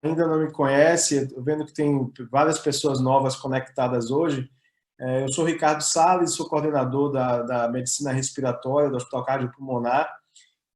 ainda não me conhece, estou vendo que tem várias pessoas novas conectadas hoje. Eu sou Ricardo Salles, sou coordenador da Medicina Respiratória do Hospital Cardiopulmonar,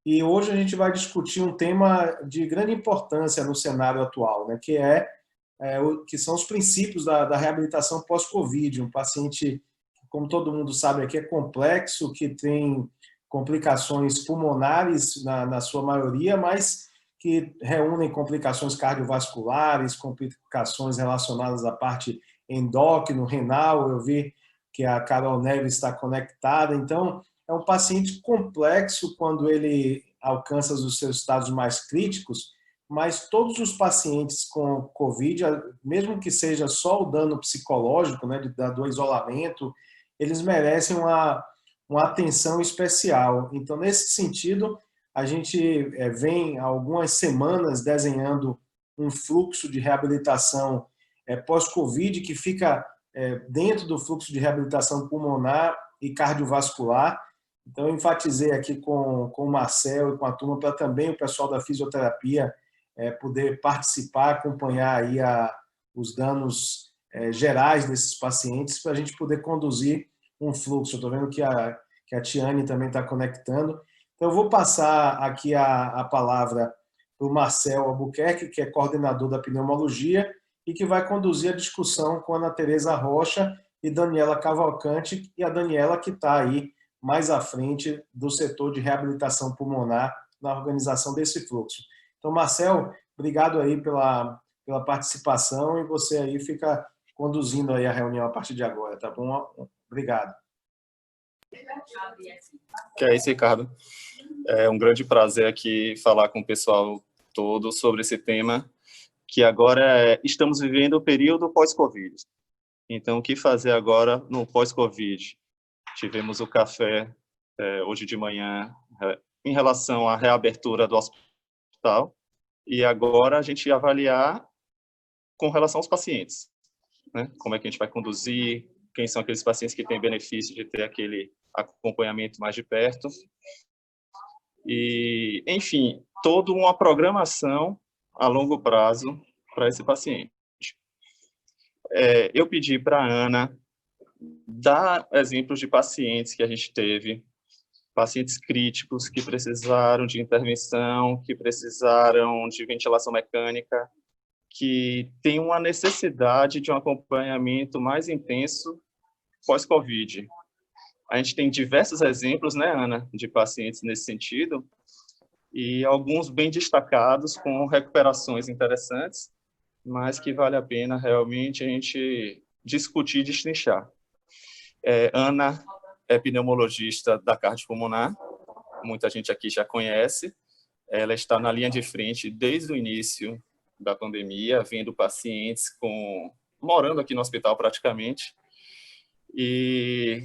e hoje a gente vai discutir um tema de grande importância no cenário atual, né, que são os princípios da reabilitação pós-Covid. Um paciente, como todo mundo sabe aqui, é complexo, que tem complicações pulmonares na sua maioria, mas que reúnem complicações cardiovasculares, complicações relacionadas à parte endócrino, renal. Eu vi que a Carol Neves está conectada. Então, é um paciente complexo quando ele alcança os seus estados mais críticos, mas todos os pacientes com Covid, mesmo que seja só o dano psicológico, né, do isolamento, eles merecem uma atenção especial. Então, nesse sentido, a gente vem há algumas semanas desenhando um fluxo de reabilitação pós-Covid que fica dentro do fluxo de reabilitação pulmonar e cardiovascular. Então, eu enfatizei aqui com o Marcel e com a turma para também o pessoal da fisioterapia poder participar, acompanhar aí os danos gerais desses pacientes, para a gente poder conduzir um fluxo. Estou vendo que a Tiane também está conectando. Então, eu vou passar aqui a palavra para o Marcel Albuquerque, que é coordenador da pneumologia e que vai conduzir a discussão com a Ana Tereza Rocha e Daniela Cavalcante, e a Daniela que está aí mais à frente do setor de reabilitação pulmonar na organização desse fluxo. Então, Marcel, obrigado aí pela participação, e você aí fica conduzindo aí a reunião a partir de agora, tá bom? Obrigado. Que é isso, Ricardo. É um grande prazer aqui falar com o pessoal todo sobre esse tema, que agora estamos vivendo o período pós-Covid. Então, o que fazer agora no pós-Covid? Tivemos o café hoje de manhã em relação à reabertura do hospital, e agora a gente avaliar com relação aos pacientes, né? Como é que a gente vai conduzir, quem são aqueles pacientes que têm benefício de ter aquele acompanhamento mais de perto. E, enfim, toda uma programação a longo prazo para esse paciente. Eu pedi para a Ana dar exemplos de pacientes que a gente teve, pacientes críticos que precisaram de intervenção, que precisaram de ventilação mecânica, que tem uma necessidade de um acompanhamento mais intenso pós-Covid. A gente tem diversos exemplos, né, Ana, de pacientes nesse sentido, e alguns bem destacados, com recuperações interessantes, mas que vale a pena realmente a gente discutir e destrinchar. Ana é pneumologista da cardiopulmonar, muita gente aqui já conhece. Ela está na linha de frente desde o início da pandemia, vendo pacientes morando aqui no hospital praticamente, e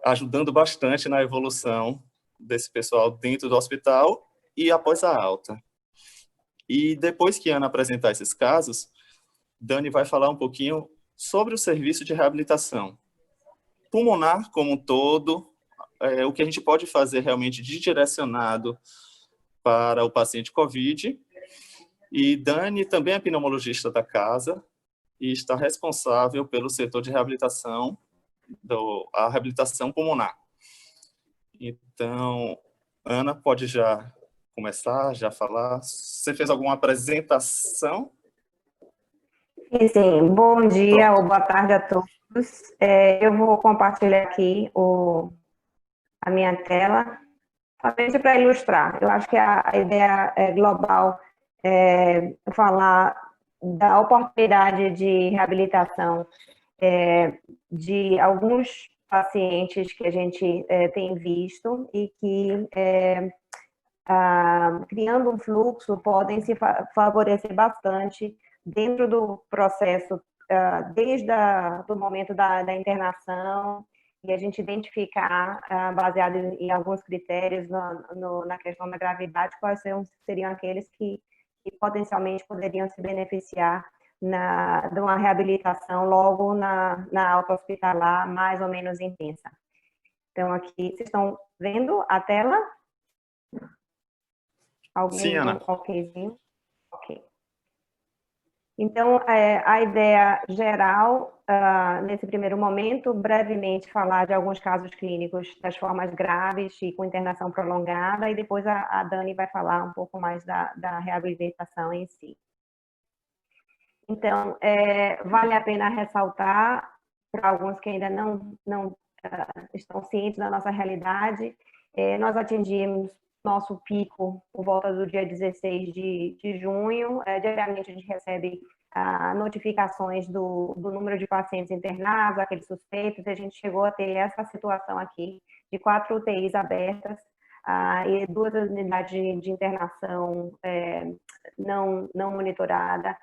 ajudando bastante na evolução desse pessoal dentro do hospital e após a alta. E depois que a Ana apresentar esses casos, Dani vai falar um pouquinho sobre o serviço de reabilitação pulmonar como um todo, o que a gente pode fazer realmente de direcionado para o paciente COVID. E Dani também é pneumologista da casa e está responsável pelo setor de reabilitação, a reabilitação pulmonar. Então, Ana, pode já começar, já falar. Você fez alguma apresentação? Sim. Bom dia ou boa tarde a todos. Eu vou compartilhar aqui a minha tela, somente para ilustrar. Eu acho que a ideia global é falar da oportunidade de reabilitação de alguns pacientes que a gente tem visto e que, criando um fluxo, podem se favorecer bastante dentro do processo, desde do momento da internação, e a gente identificar, baseado em alguns critérios na questão da gravidade, quais seriam aqueles que potencialmente poderiam se beneficiar de uma reabilitação logo na alta hospitalar, mais ou menos intensa. Então, aqui, vocês estão vendo a tela? Sim, Ana. Okzinho? Ok. Então, a ideia geral, nesse primeiro momento, brevemente falar de alguns casos clínicos das formas graves e com internação prolongada, e depois a Dani vai falar um pouco mais da reabilitação em si. Então, vale a pena ressaltar, para alguns que ainda não estão cientes da nossa realidade, nós atingimos nosso pico por volta do dia 16 de junho. Diariamente a gente recebe notificações do número de pacientes internados, aqueles suspeitos, e a gente chegou a ter essa situação aqui de 4 UTIs abertas e 2 unidades de internação não monitorada,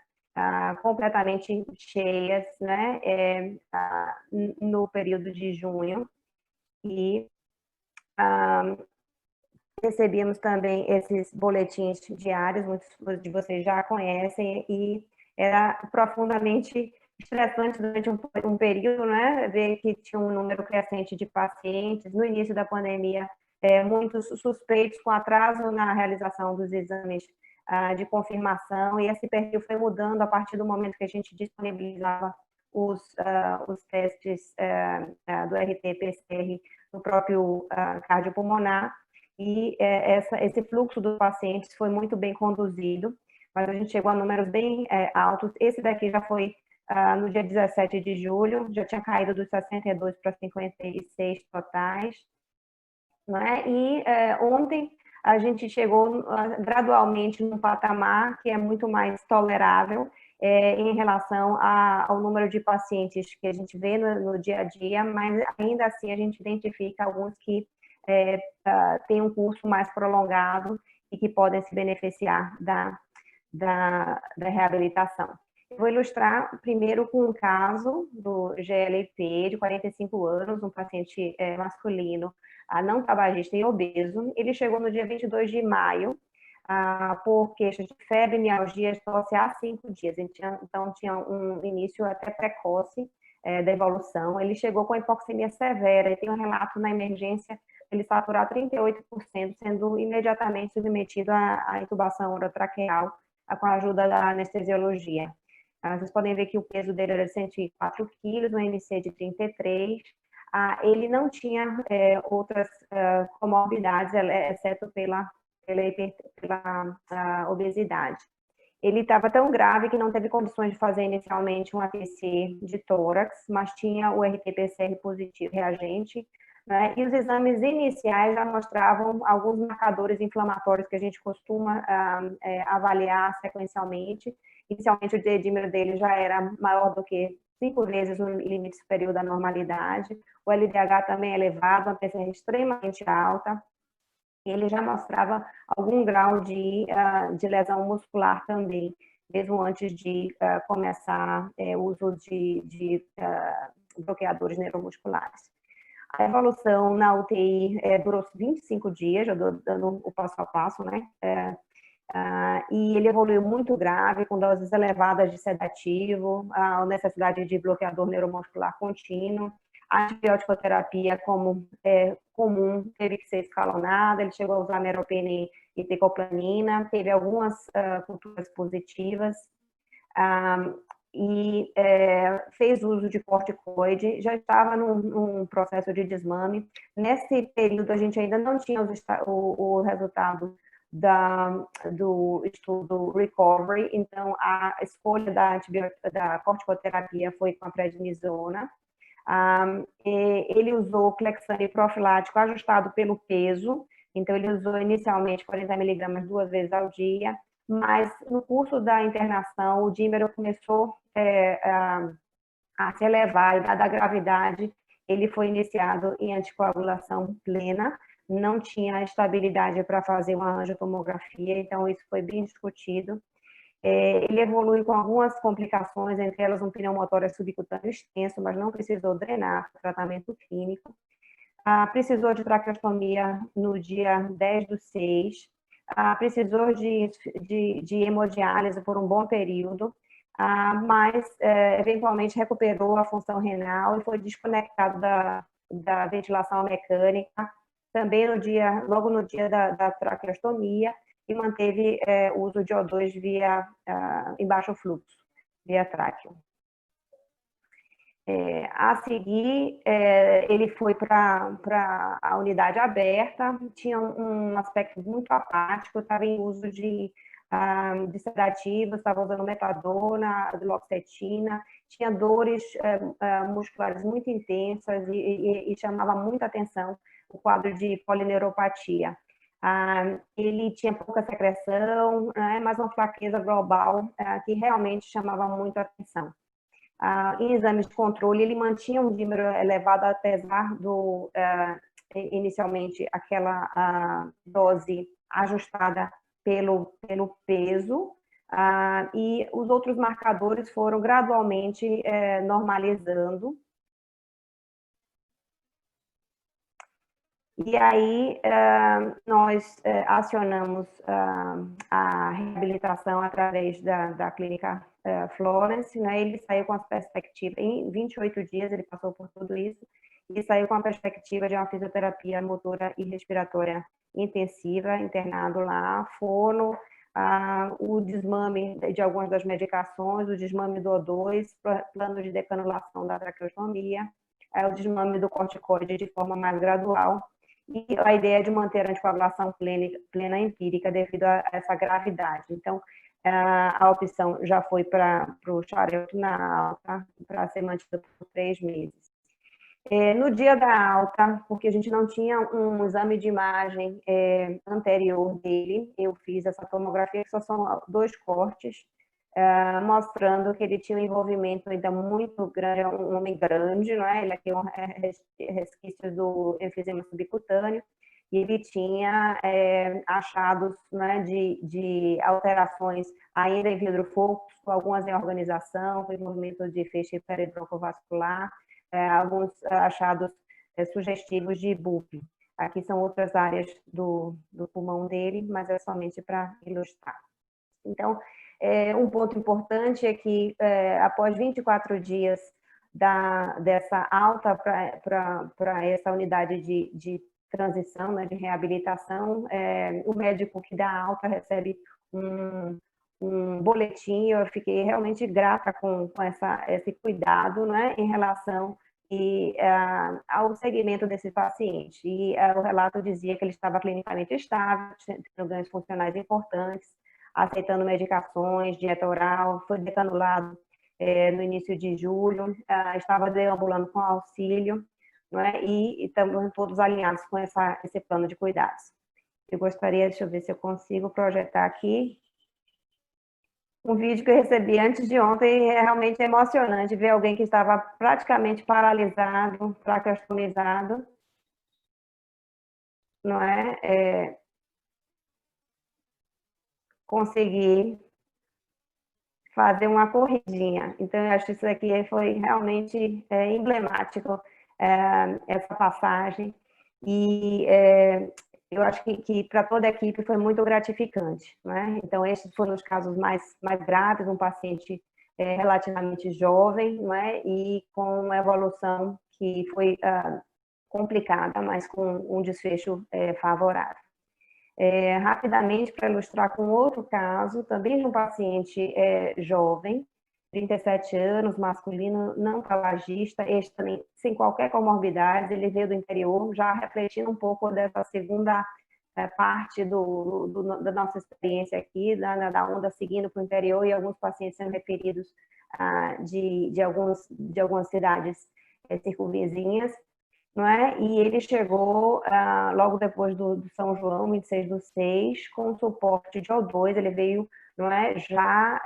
completamente cheias, né, no período de junho. E recebíamos também esses boletins diários, muitos de vocês já conhecem, e era profundamente estressante durante um período, né, ver que tinha um número crescente de pacientes. No início da pandemia, muitos suspeitos com atraso na realização dos exames de confirmação, e esse perfil foi mudando a partir do momento que a gente disponibilizava os testes do RT-PCR no próprio cardiopulmonar, e esse fluxo dos pacientes foi muito bem conduzido, mas a gente chegou a números bem altos. Esse daqui já foi no dia 17 de julho, já tinha caído dos 62 para 56 totais, né? E ontem a gente chegou gradualmente num patamar que é muito mais tolerável em relação ao número de pacientes que a gente vê no dia a dia, mas ainda assim a gente identifica alguns que têm um curso mais prolongado e que podem se beneficiar da reabilitação. Eu vou ilustrar primeiro com um caso do GLP de 45 anos, um paciente masculino, não tabagista e obeso. Ele chegou no dia 22 de maio por queixas de febre, mialgia e tosse há 5 dias. Então, tinha um início até precoce da evolução. Ele chegou com hipoxemia severa e tem um relato na emergência ele saturar 38%, sendo imediatamente submetido à intubação orotraqueal com a ajuda da anestesiologia. Vocês podem ver que o peso dele era de 104 quilos, um MC de 33. Ele não tinha outras comorbidades, exceto pela obesidade. Ele estava tão grave que não teve condições de fazer inicialmente um ATC de tórax, mas tinha o RT-PCR positivo reagente, né? E os exames iniciais já mostravam alguns marcadores inflamatórios que a gente costuma avaliar sequencialmente. Inicialmente, o D-dímero dele já era maior do que 5 vezes o limite superior da normalidade. O LDH também é elevado, uma PCR extremamente alta. Ele já mostrava algum grau de lesão muscular também, mesmo antes de começar o uso de bloqueadores neuromusculares. A evolução na UTI durou 25 dias, já dando o passo a passo, né? E ele evoluiu muito grave, com doses elevadas de sedativo, a necessidade de bloqueador neuromuscular contínuo. A antibiótico-terapia, como comum, teve que ser escalonada. Ele chegou a usar meropenem e tecoplanina, teve algumas culturas positivas, e fez uso de corticoide, já estava num processo de desmame. Nesse período, a gente ainda não tinha o resultado do estudo Recovery, então a escolha da corticoterapia foi com a prednisona. Ele usou Clexane profilático ajustado pelo peso, então ele usou inicialmente 40 miligramas 2 vezes ao dia, mas no curso da internação o dímero começou a se elevar, e dada a gravidade, ele foi iniciado em anticoagulação plena, não tinha estabilidade para fazer uma angiotomografia, então isso foi bem discutido. Ele evolui com algumas complicações, entre elas um pneumotórax subcutâneo extenso, mas não precisou drenar para tratamento clínico. Precisou de traqueostomia no dia 10/6, precisou de hemodiálise por um bom período, mas eventualmente recuperou a função renal e foi desconectado da ventilação mecânica, também logo no dia da traqueostomia, e manteve o uso de O2 em baixo fluxo. via tráqueo. A seguir, ele foi para a unidade aberta, tinha um aspecto muito apático, estava em uso de sedativos, estava usando metadona, duloxetina, tinha dores musculares muito intensas e chamava muita atenção o quadro de polineuropatia. Ele tinha pouca secreção, mas uma fraqueza global que realmente chamava muito a atenção. Em exames de controle, ele mantinha um dímero elevado, apesar do, inicialmente, aquela dose ajustada pelo peso, e os outros marcadores foram gradualmente normalizando. E aí, nós acionamos a reabilitação através da clínica Florence, né? Ele saiu com a perspectiva, em 28 dias ele passou por tudo isso, e saiu com a perspectiva de uma fisioterapia motora e respiratória intensiva, internado lá, fono, o desmame de algumas das medicações, o desmame do O2, plano de decanulação da traqueostomia, o desmame do corticoide de forma mais gradual, e a ideia é de manter a anticoagulação plena empírica devido a essa gravidade. Então, a opção já foi para o xarope na alta, para ser mantida por 3 meses. No dia da alta, porque a gente não tinha um exame de imagem anterior dele, eu fiz essa tomografia, que só são 2 cortes, mostrando que ele tinha um envolvimento ainda muito grande, um homem grande, não é? Ele aqui é resquício do enfisema subcutâneo, e ele tinha achados, né, de alterações ainda em vidro fluxo, algumas em organização, movimento de feixe peritroncovascular, alguns achados sugestivos de BUP. Aqui são outras áreas do pulmão dele, mas é somente para ilustrar. Então, um ponto importante é que, após 24 dias dessa alta para essa unidade de transição, né, de reabilitação, o médico que dá alta recebe um boletim. Eu fiquei realmente grata com esse cuidado, né, em relação ao segmento desse paciente. E o relato dizia que ele estava clinicamente estável, tendo ganhos funcionais importantes, aceitando medicações, dieta oral, foi decanulado no início de julho, estava deambulando com auxílio, não é? E estamos todos alinhados com esse plano de cuidados. Eu gostaria, deixa eu ver se eu consigo projetar aqui, um vídeo que eu recebi antes de ontem. É realmente emocionante ver alguém que estava praticamente paralisado, traqueostomizado, não é? Conseguir fazer uma corridinha. Então, eu acho que isso aqui foi realmente emblemático, essa passagem, e eu acho que para toda a equipe foi muito gratificante, né? Então, esses foram os casos mais graves, um paciente relativamente jovem, né? E com uma evolução que foi complicada, mas com um desfecho favorável. Rapidamente, para ilustrar com outro caso, também de um paciente jovem, 37 anos, masculino, não tabagista, este também sem qualquer comorbidade, ele veio do interior, já refletindo um pouco dessa segunda parte da nossa experiência aqui, da onda seguindo para o interior, e alguns pacientes sendo referidos de algumas cidades circunvizinhas. Não é? E ele chegou logo depois do São João, 26/6, com suporte de O2, ele veio, não é, já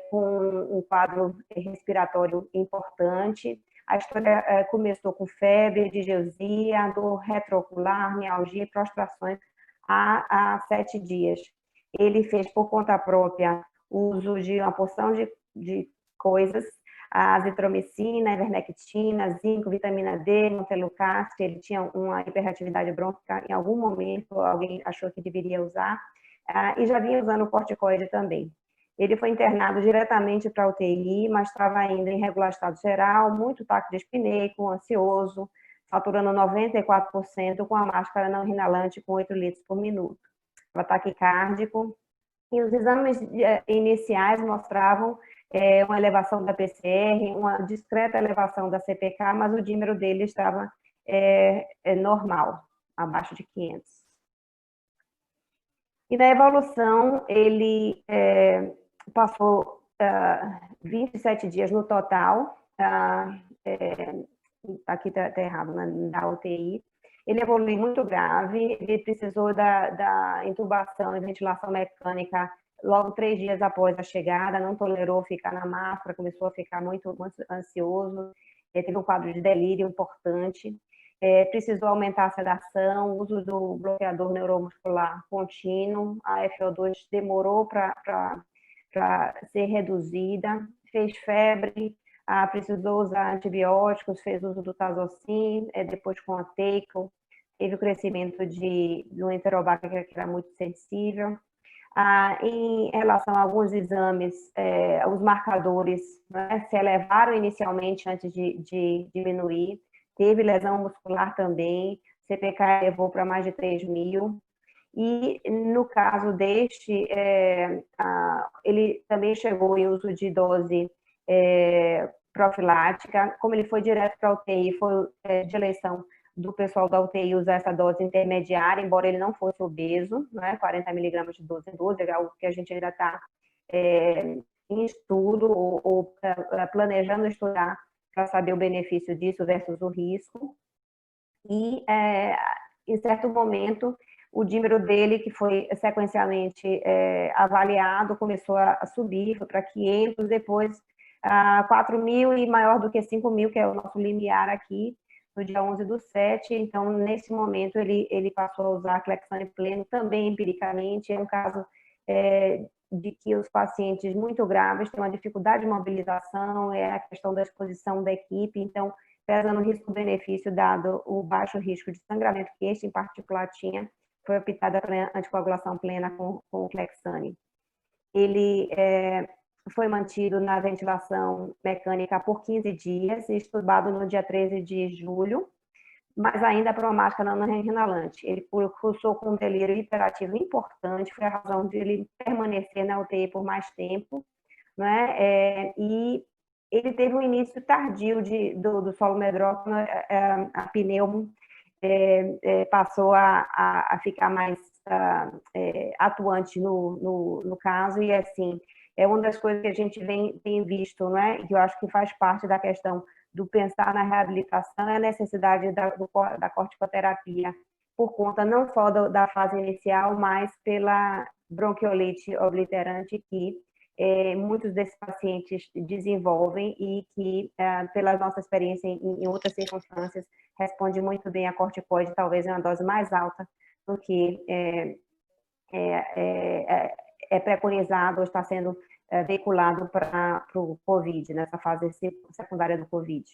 com um quadro respiratório importante. A história começou com febre, digeusia, dor retroocular, mialgia e prostrações há 7 dias. Ele fez por conta própria uso de uma porção de coisas, a azitromicina, ivermectina, zinco, vitamina D, montelukast. Ele tinha uma hiperatividade brônquica, em algum momento alguém achou que deveria usar, e já vinha usando o corticoide também. Ele foi internado diretamente para a UTI, mas estava ainda em regular estado geral, muito taquidispneico, ansioso, saturando 94%, com a máscara não inalante com 8 litros por minuto. Estava taquicárdico, e os exames iniciais mostravam uma elevação da PCR, uma discreta elevação da CPK, mas o dímero dele estava normal, abaixo de 500. E na evolução, ele passou 27 dias no total, aqui está errado, na UTI. Ele evoluiu muito grave, ele precisou da intubação e ventilação mecânica logo 3 dias após a chegada, não tolerou ficar na máscara, começou a ficar muito ansioso, teve um quadro de delírio importante, precisou aumentar a sedação, o uso do bloqueador neuromuscular contínuo, a FO2 demorou para ser reduzida, fez febre, precisou usar antibióticos, fez uso do Tazocin, depois com a Teico, teve o crescimento do Enterobacter, que era muito sensível. Em relação a alguns exames, os marcadores, né, se elevaram inicialmente antes de diminuir, teve lesão muscular também, CPK elevou para mais de 3.000, e no caso deste, ele também chegou em uso de dose profilática, como ele foi direto para a UTI, foi de eleição do pessoal da UTI usar essa dose intermediária, embora ele não fosse obeso, né, 40 miligramas de 12 em 12, é algo que a gente ainda está em estudo ou planejando estudar para saber o benefício disso versus o risco. E, em certo momento, o dímero dele, que foi sequencialmente avaliado, começou a subir, foi para 500, depois 4.000 e maior do que 5.000, que é o nosso limiar aqui, no dia 11/7. Então, nesse momento, ele passou a usar a Clexane pleno, também empiricamente. É um caso de que os pacientes muito graves têm uma dificuldade de mobilização, é a questão da exposição da equipe. Então, pesa no risco-benefício, dado o baixo risco de sangramento que este em particular tinha, foi optada pela anticoagulação plena com o Clexane. Ele foi mantido na ventilação mecânica por 15 dias e estubado no dia 13 de julho, mas ainda para uma máscara não inalante. Ele cursou com um delírio hiperativo importante, foi a razão de ele permanecer na UTI por mais tempo, né? E ele teve um início tardio do solo medrócrino, a pneumo passou a ficar mais atuante no caso, e assim, é uma das coisas que a gente tem visto, né, que eu acho que faz parte da questão do pensar na reabilitação, é a necessidade da corticoterapia, por conta não só da fase inicial, mas pela bronquiolite obliterante que muitos desses pacientes desenvolvem e que, pela nossa experiência em outras circunstâncias, responde muito bem a corticoide, talvez em uma dose mais alta do que é preconizado ou está sendo veiculado para o COVID, nessa fase secundária do COVID.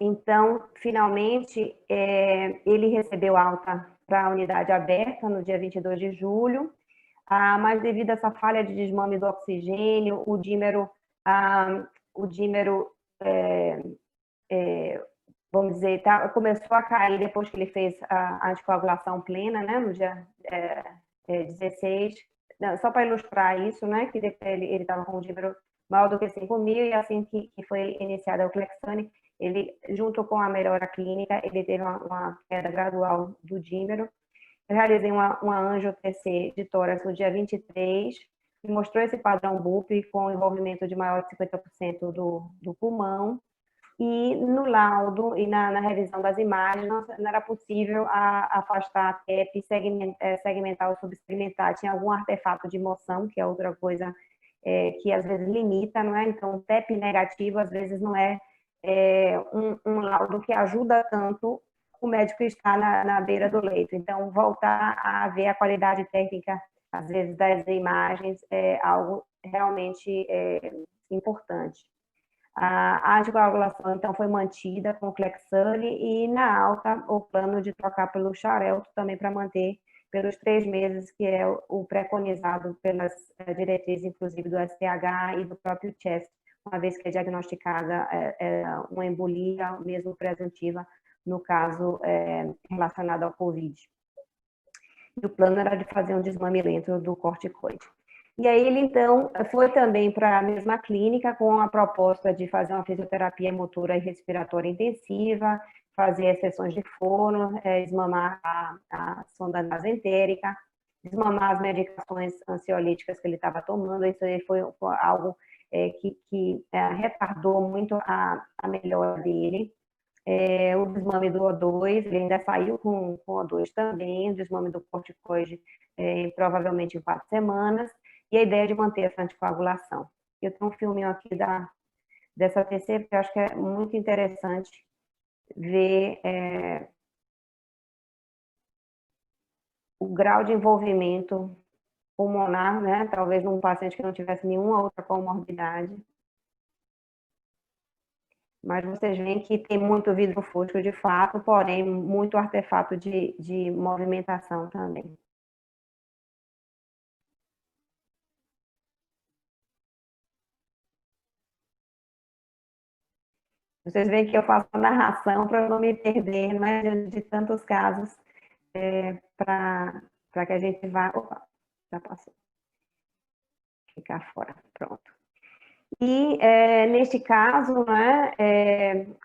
Então, finalmente, ele recebeu alta para a unidade aberta no dia 22 de julho, mas devido a essa falha de desmame do oxigênio, o dímero vamos dizer, começou a cair depois que ele fez a anticoagulação plena, né, no dia 16. Não, só para ilustrar isso, né, que ele estava com um dímero maior do que 5.000, e assim que foi iniciada o Clexane, ele, junto com a melhora clínica, ele teve uma queda gradual do dímero. Eu realizei uma angio-TC de tórax no dia 23, que mostrou esse padrão BUP com envolvimento de maior de 50% do pulmão, e no laudo e na revisão das imagens não era possível afastar a TEP, segmentar ou subsegmentar. Tinha algum artefato de moção, que é outra coisa que às vezes limita, não é? Então, TEP negativo às vezes não é um laudo que ajuda tanto o médico estar na beira do leito. Então, voltar a ver a qualidade técnica, às vezes, das imagens é algo realmente importante. A anticoagulação, então, foi mantida com o Clexane, e na alta, o plano de trocar pelo Xarelto também para manter pelos 3 meses, que é o preconizado pelas diretrizes, inclusive do STH e do próprio CHEST, uma vez que é diagnosticada uma embolia, mesmo presuntiva, no caso relacionado ao COVID. E o plano era de fazer um desmame lento do corticoide. E aí ele, então, foi também para a mesma clínica com a proposta de fazer uma fisioterapia motora e respiratória intensiva, fazer as sessões de fono, desmamar a sonda nasentérica, desmamar as medicações ansiolíticas que ele estava tomando. Isso aí foi algo que retardou muito a melhora dele. O desmame do O2, ele ainda saiu com O2 também, o desmame do corticoide provavelmente em 4 semanas, e a ideia de manter essa anticoagulação. Eu tenho um filminho aqui dessa TC, porque eu acho que é muito interessante ver o grau de envolvimento pulmonar, né? Talvez num paciente que não tivesse nenhuma outra comorbidade. Mas vocês veem que tem muito vidro fústico de fato, porém muito artefato de movimentação também. Vocês veem que eu faço a narração para não me perder, né, de tantos casos, para que a gente vá... Opa, já passou. Ficar fora, pronto. E, neste caso, né,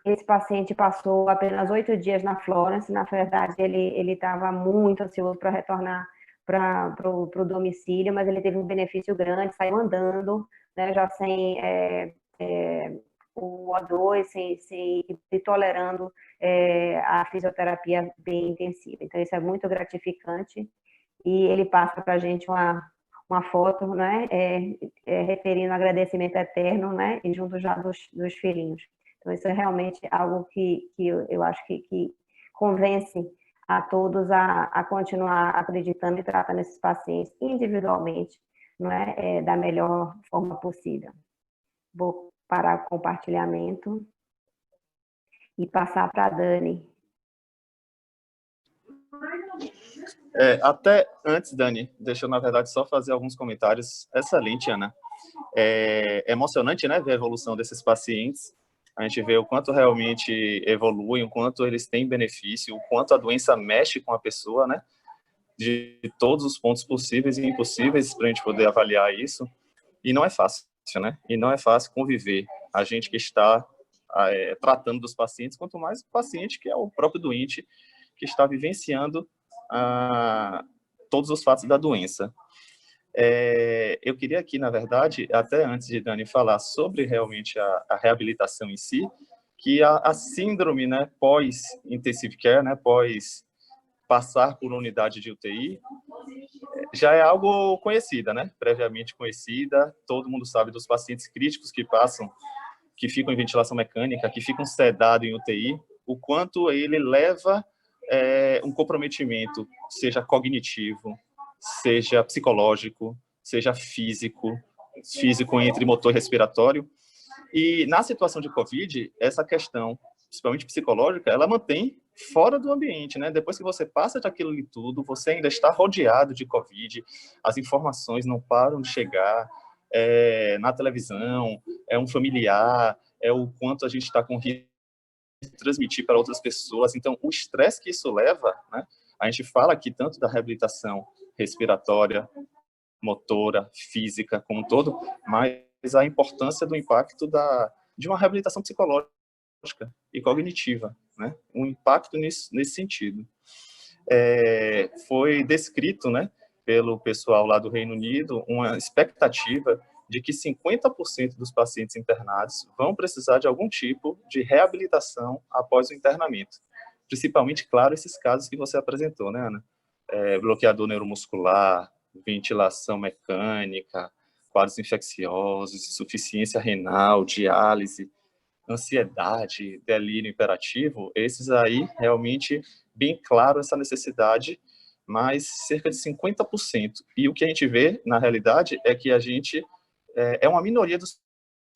esse paciente passou apenas 8 dias na Florence. Na verdade, ele estava muito ansioso para retornar para o domicílio, mas ele teve um benefício grande, saiu andando, né, já sem o O2, e tolerando a fisioterapia bem intensiva. Então, isso é muito gratificante, e ele passa para a gente uma foto, né, referindo agradecimento eterno, né, e junto já dos filhinhos. Então, isso é realmente algo que eu acho que convence a todos a continuar acreditando e tratando esses pacientes individualmente, não é, da melhor forma possível. Vou parar o compartilhamento e passar para a Dani. Até antes, Dani, deixa eu, na verdade, só fazer alguns comentários. Excelente, Ana. É emocionante, né, ver a evolução desses pacientes. A gente vê o quanto realmente evoluem, o quanto eles têm benefício, o quanto a doença mexe com a pessoa, né, de todos os pontos possíveis e impossíveis para a gente poder avaliar isso. E não é fácil, né? E não é fácil conviver. A gente que está tratando dos pacientes, quanto mais o paciente que é o próprio doente, que está vivenciando todos os fatos da doença. Eu queria aqui, na verdade, até antes de Dani falar sobre realmente a reabilitação em si, que a síndrome, né, pós-intensive care, né, pós passar por unidade de UTI, já é algo conhecida, né, previamente conhecida. Todo mundo sabe dos pacientes críticos que ficam em ventilação mecânica, que ficam sedados em UTI, o quanto ele leva um comprometimento, seja cognitivo, seja psicológico, seja físico entre motor e respiratório. E na situação de COVID, essa questão, principalmente psicológica, ela mantém fora do ambiente, né? Depois que você passa daquilo ali tudo, você ainda está rodeado de COVID, as informações não param de chegar, na televisão, um familiar, o quanto a gente está com risco de transmitir para outras pessoas. Então, o estresse que isso leva, né? A gente fala aqui tanto da reabilitação respiratória, motora, física, como um todo, mas a importância do impacto de uma reabilitação psicológica e cognitiva, né? Um impacto nesse sentido. Foi descrito, né, pelo pessoal lá do Reino Unido, uma expectativa de que 50% dos pacientes internados vão precisar de algum tipo de reabilitação após o internamento. Principalmente, claro, esses casos que você apresentou, né, Ana? Bloqueador neuromuscular, ventilação mecânica, quadros infecciosos, insuficiência renal, diálise, ansiedade, delírio hiperativo. Esses aí, realmente, bem claro essa necessidade, mas cerca de 50%. E o que a gente vê, na realidade, é que a gente uma minoria dos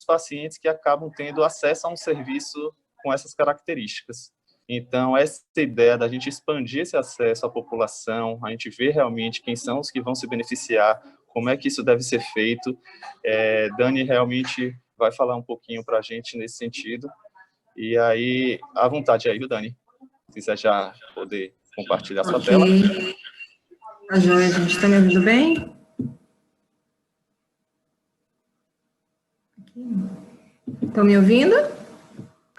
pacientes que acabam tendo acesso a um serviço com essas características. Então, essa ideia da gente expandir esse acesso à população, a gente ver realmente quem são os que vão se beneficiar, como é que isso deve ser feito. Dani realmente vai falar um pouquinho para a gente nesse sentido. E aí, à vontade aí, viu, Dani? Se quiser já poder compartilhar sua tela. Tá joia, gente. Está me ouvindo bem? Estão me ouvindo?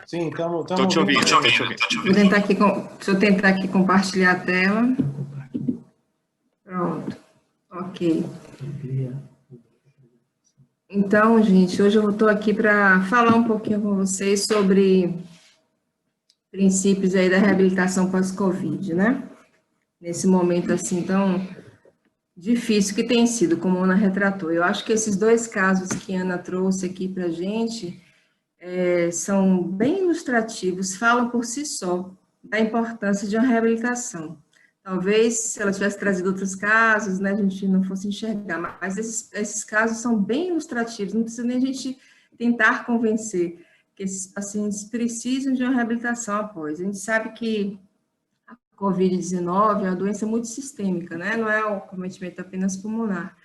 Sim, estamos te ouvindo. Deixa eu tentar aqui compartilhar a tela. Pronto. Ok. Então, gente, hoje eu estou aqui para falar um pouquinho com vocês sobre princípios aí da reabilitação pós-Covid, né? Nesse momento assim tão difícil que tem sido, como a Ana retratou. Eu acho que esses dois casos que a Ana trouxe aqui para a gente são bem ilustrativos, falam por si só da importância de uma reabilitação. Talvez, se ela tivesse trazido outros casos, né, a gente não fosse enxergar, mas esses casos são bem ilustrativos, não precisa nem a gente tentar convencer que esses pacientes precisam de uma reabilitação após. A gente sabe que a COVID-19 é uma doença multissistêmica, né, não é o cometimento apenas pulmonar.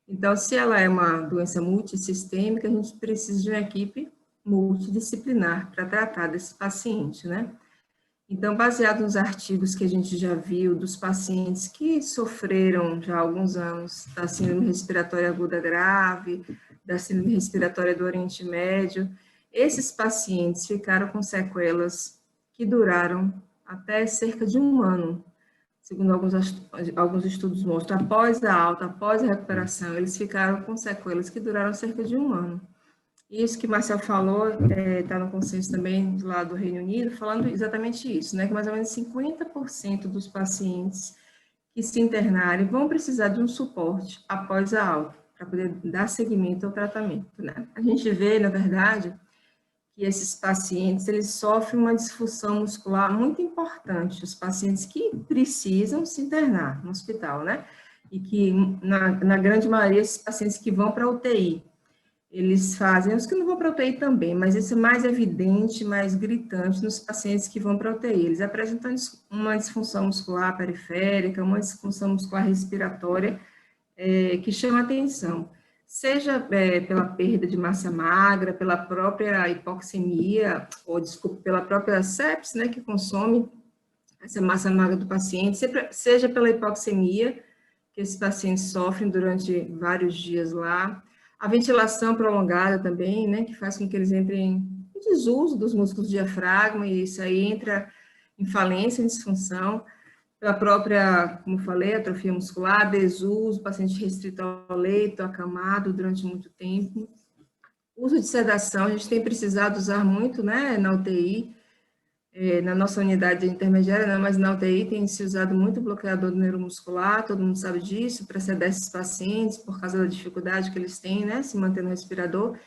Então, se ela é uma doença multissistêmica, a gente precisa de uma equipe multidisciplinar para tratar desse paciente, né? Então, baseado nos artigos que a gente já viu dos pacientes que sofreram já há alguns anos da síndrome respiratória aguda grave, da síndrome respiratória do Oriente Médio, esses pacientes ficaram com sequelas que duraram até cerca de 1 ano. Segundo alguns estudos mostram, após a alta, após a recuperação, eles ficaram com sequelas que duraram cerca de 1 ano. Isso que o Marcel falou, está no consenso também lá do Reino Unido, falando exatamente isso, né, que mais ou menos 50% dos pacientes que se internarem vão precisar de um suporte após a alta, para poder dar seguimento ao tratamento, né. A gente vê, na verdade, que esses pacientes, eles sofrem uma disfunção muscular muito importante, os pacientes que precisam se internar no hospital, né, e que, na grande maioria, esses pacientes que vão para a UTI, eles fazem, os que não vão para a UTI também, mas isso é mais evidente, mais gritante nos pacientes que vão para a UTI. Eles apresentam uma disfunção muscular periférica, uma disfunção muscular respiratória que chama atenção, seja pela perda de massa magra, pela própria hipoxemia, ou, desculpa, pela própria sepse, né, que consome essa massa magra do paciente, seja pela hipoxemia, que esses pacientes sofrem durante vários dias lá, a ventilação prolongada também, né, que faz com que eles entrem em desuso dos músculos do diafragma, e isso aí entra em falência, em disfunção, pela própria, como falei, atrofia muscular, desuso, paciente restrito ao leito, acamado durante muito tempo. Uso de sedação, a gente tem precisado usar muito, né, na UTI, na nossa unidade intermediária, não, mas na UTI tem se usado muito bloqueador neuromuscular, todo mundo sabe disso, para sedar esses pacientes, por causa da dificuldade que eles têm, né, se manter no respirador,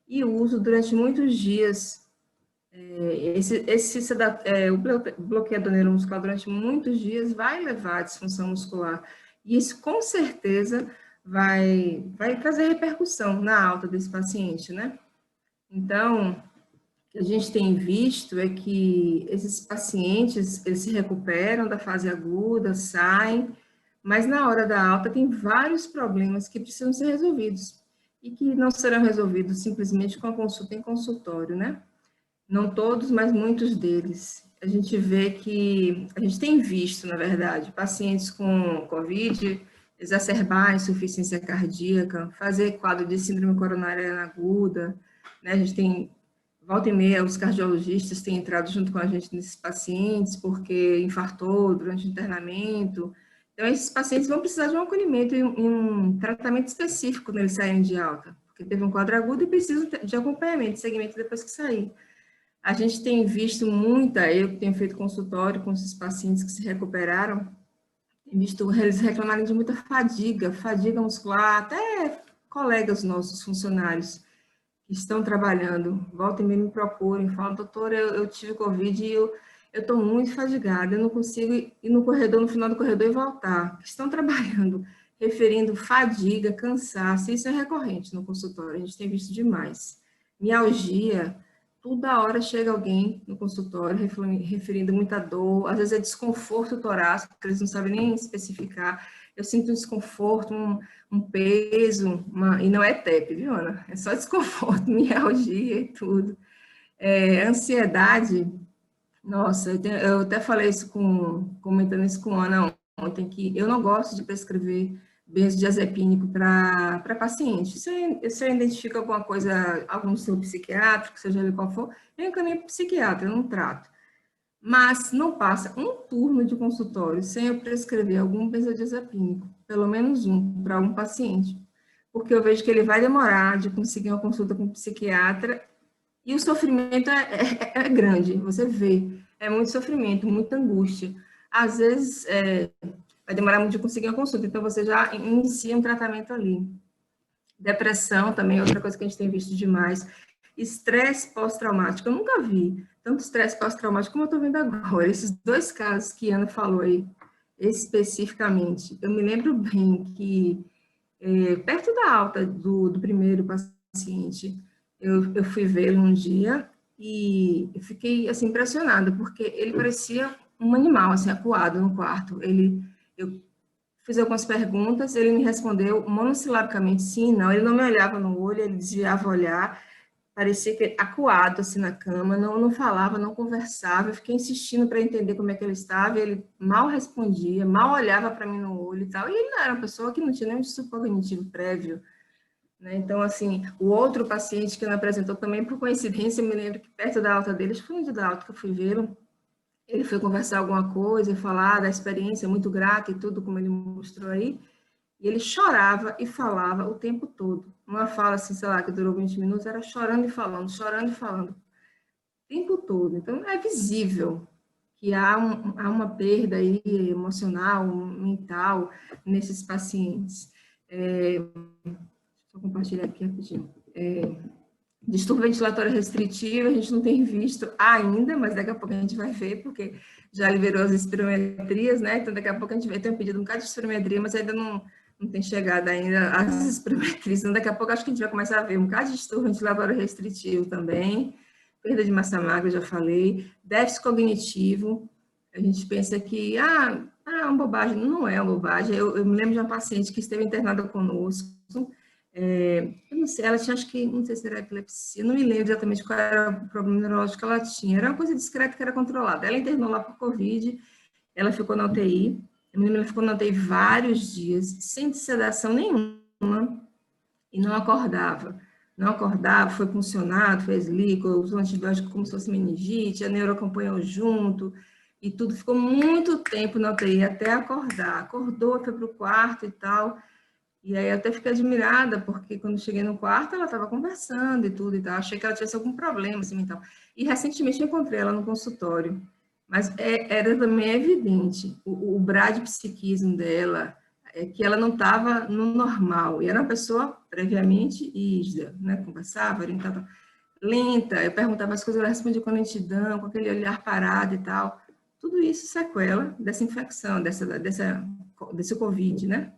e o uso durante muitos dias, o bloqueador neuromuscular durante muitos dias vai levar à disfunção muscular, e isso com certeza vai trazer repercussão na alta desse paciente, né. Então, que a gente tem visto é que esses pacientes, eles se recuperam da fase aguda, saem, mas na hora da alta tem vários problemas que precisam ser resolvidos e que não serão resolvidos simplesmente com a consulta em consultório, né? Não todos, mas muitos deles. A gente vê que, a gente tem visto, na verdade, pacientes com COVID exacerbar a insuficiência cardíaca, fazer quadro de síndrome coronária aguda, né? A gente tem volta e meia, os cardiologistas têm entrado junto com a gente nesses pacientes, porque infartou durante o internamento. Então, esses pacientes vão precisar de um acolhimento e um tratamento específico quando eles saírem de alta, porque teve um quadro agudo e precisam de acompanhamento, de segmento depois que sair. A gente tem visto eu que tenho feito consultório com esses pacientes que se recuperaram, tenho visto eles reclamarem de muita fadiga muscular, até colegas nossos, funcionários, estão trabalhando, volta e meia me procuram, falam, doutora, eu tive Covid e eu estou muito fadigada, eu não consigo ir no corredor, no final do corredor e voltar. Estão trabalhando, referindo fadiga, cansaço, isso é recorrente no consultório, a gente tem visto demais. Mialgia, toda hora chega alguém no consultório referindo muita dor, às vezes é desconforto torácico, que eles não sabem nem especificar. Eu sinto um desconforto, um peso, e não é TEP, viu, Ana? É só desconforto, mialgia e tudo. Ansiedade, nossa, eu até falei isso comentando isso com a Ana ontem, que eu não gosto de prescrever benzodiazepínico para paciente. Se eu identifico alguma coisa, algum distúrbio psiquiátrico, seja ele qual for, eu encaminho para o psiquiatra, eu não trato. Mas não passa um turno de consultório sem eu prescrever algum benzodiazepínico, pelo menos um, para algum paciente. Porque eu vejo que ele vai demorar de conseguir uma consulta com o psiquiatra e o sofrimento é grande, você vê. É muito sofrimento, muita angústia. Às vezes, vai demorar muito de conseguir uma consulta, então você já inicia um tratamento ali. Depressão também é outra coisa que a gente tem visto demais. Estresse pós-traumático, eu nunca vi tanto estresse pós-traumático como eu estou vendo agora. Esses 2 casos que a Ana falou aí, especificamente, eu me lembro bem que, perto da alta do primeiro paciente, eu fui vê-lo um dia e eu fiquei, assim, impressionada, porque ele parecia um animal, assim, acuado no quarto. Eu fiz algumas perguntas, ele me respondeu monossilabicamente sim, não. Ele não me olhava no olho, ele desviava o olhar, parecia que acuado, assim, na cama, não falava, não conversava. Eu fiquei insistindo para entender como é que ele estava, e ele mal respondia, mal olhava para mim no olho e tal. E ele não era uma pessoa que não tinha nenhum distúrbio cognitivo prévio, né? Então, assim, o outro paciente que me apresentou também, por coincidência, eu me lembro que perto da alta dele, acho que foi no dia da alta que eu fui vê-lo, ele foi conversar alguma coisa, falar da experiência, muito grata e tudo, como ele mostrou aí, e ele chorava e falava o tempo todo. Uma fala, assim, sei lá, que durou 20 minutos, era chorando e falando, o tempo todo. Então, é visível que há uma perda aí emocional, mental, nesses pacientes. Deixa eu compartilhar aqui rapidinho. Distúrbio ventilatório restritivo, a gente não tem visto ainda, mas daqui a pouco a gente vai ver, porque já liberou as espirometrias, né? Então, daqui a pouco a gente vai ter um pedido um bocado de espirometria, mas ainda não tem chegado ainda as espirometrias. Então, daqui a pouco acho que a gente vai começar a ver um bocado de distúrbio ventilatório restritivo também, perda de massa magra, já falei, déficit cognitivo. A gente pensa que, é uma bobagem. Não é uma bobagem. Eu me lembro de uma paciente que esteve internada conosco, eu não sei, ela tinha, acho que, não sei se era epilepsia, não me lembro exatamente qual era o problema neurológico que ela tinha, era uma coisa discreta que era controlada. Ela internou lá por Covid, ela ficou na UTI, eu me lembro, ela ficou na UTI vários dias, sem sedação nenhuma, e não acordava. Não acordava, foi funcionado, fez líquido, usou antibiótico como se fosse meningite, a neuro acompanhou junto, e tudo, ficou muito tempo na UTI até acordar. Acordou, foi para o quarto e tal. E aí eu até fiquei admirada, porque quando cheguei no quarto, ela estava conversando e tudo e tal. Achei que ela tivesse algum problema, assim, mental. E recentemente eu encontrei ela no consultório. Mas era também evidente, o bradipsiquismo dela, que ela não estava no normal. E era uma pessoa previamente rígida, né? Conversava, orientava, lenta. Eu perguntava as coisas, ela respondia com lentidão, com aquele olhar parado e tal. Tudo isso sequela dessa infecção, desse Covid, né?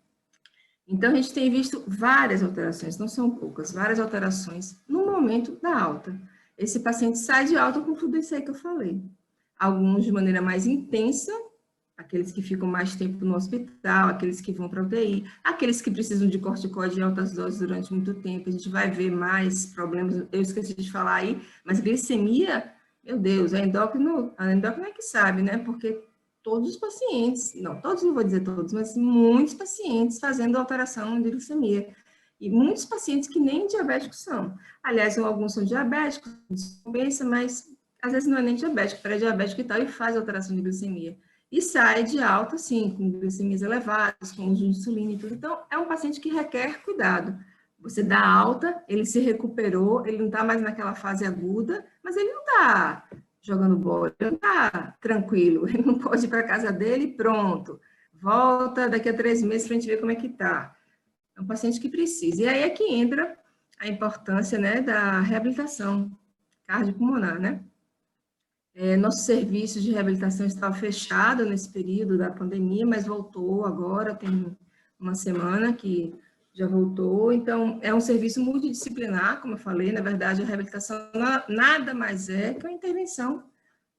Então, a gente tem visto várias alterações, não são poucas, várias alterações no momento da alta. Esse paciente sai de alta com tudo isso aí que eu falei. Alguns de maneira mais intensa, aqueles que ficam mais tempo no hospital, aqueles que vão para a UTI, aqueles que precisam de corticoide em altas doses durante muito tempo, a gente vai ver mais problemas, eu esqueci de falar aí, mas glicemia, meu Deus, a endócrino é que sabe, né? Porque todos os pacientes, não, todos não vou dizer todos, mas muitos pacientes fazendo alteração de glicemia. E muitos pacientes que nem diabéticos são. Aliás, alguns são diabéticos, compensa, mas às vezes não é nem diabético, pré-diabético e tal, e faz alteração de glicemia. E sai de alta, sim, com glicemias elevadas, com uso de insulina e tudo. Então, é um paciente que requer cuidado. Você dá alta, ele se recuperou, ele não está mais naquela fase aguda, mas ele não está jogando bola, ele não está tranquilo, ele não pode ir para a casa dele e pronto, volta daqui a 3 meses para a gente ver como é que está. É um paciente que precisa. E aí é que entra a importância, né, da reabilitação cardiopulmonar, né? Nosso serviço de reabilitação estava fechado nesse período da pandemia, mas voltou agora, tem uma semana que já voltou. Então, é um serviço multidisciplinar, como eu falei, na verdade, a reabilitação nada mais é que uma intervenção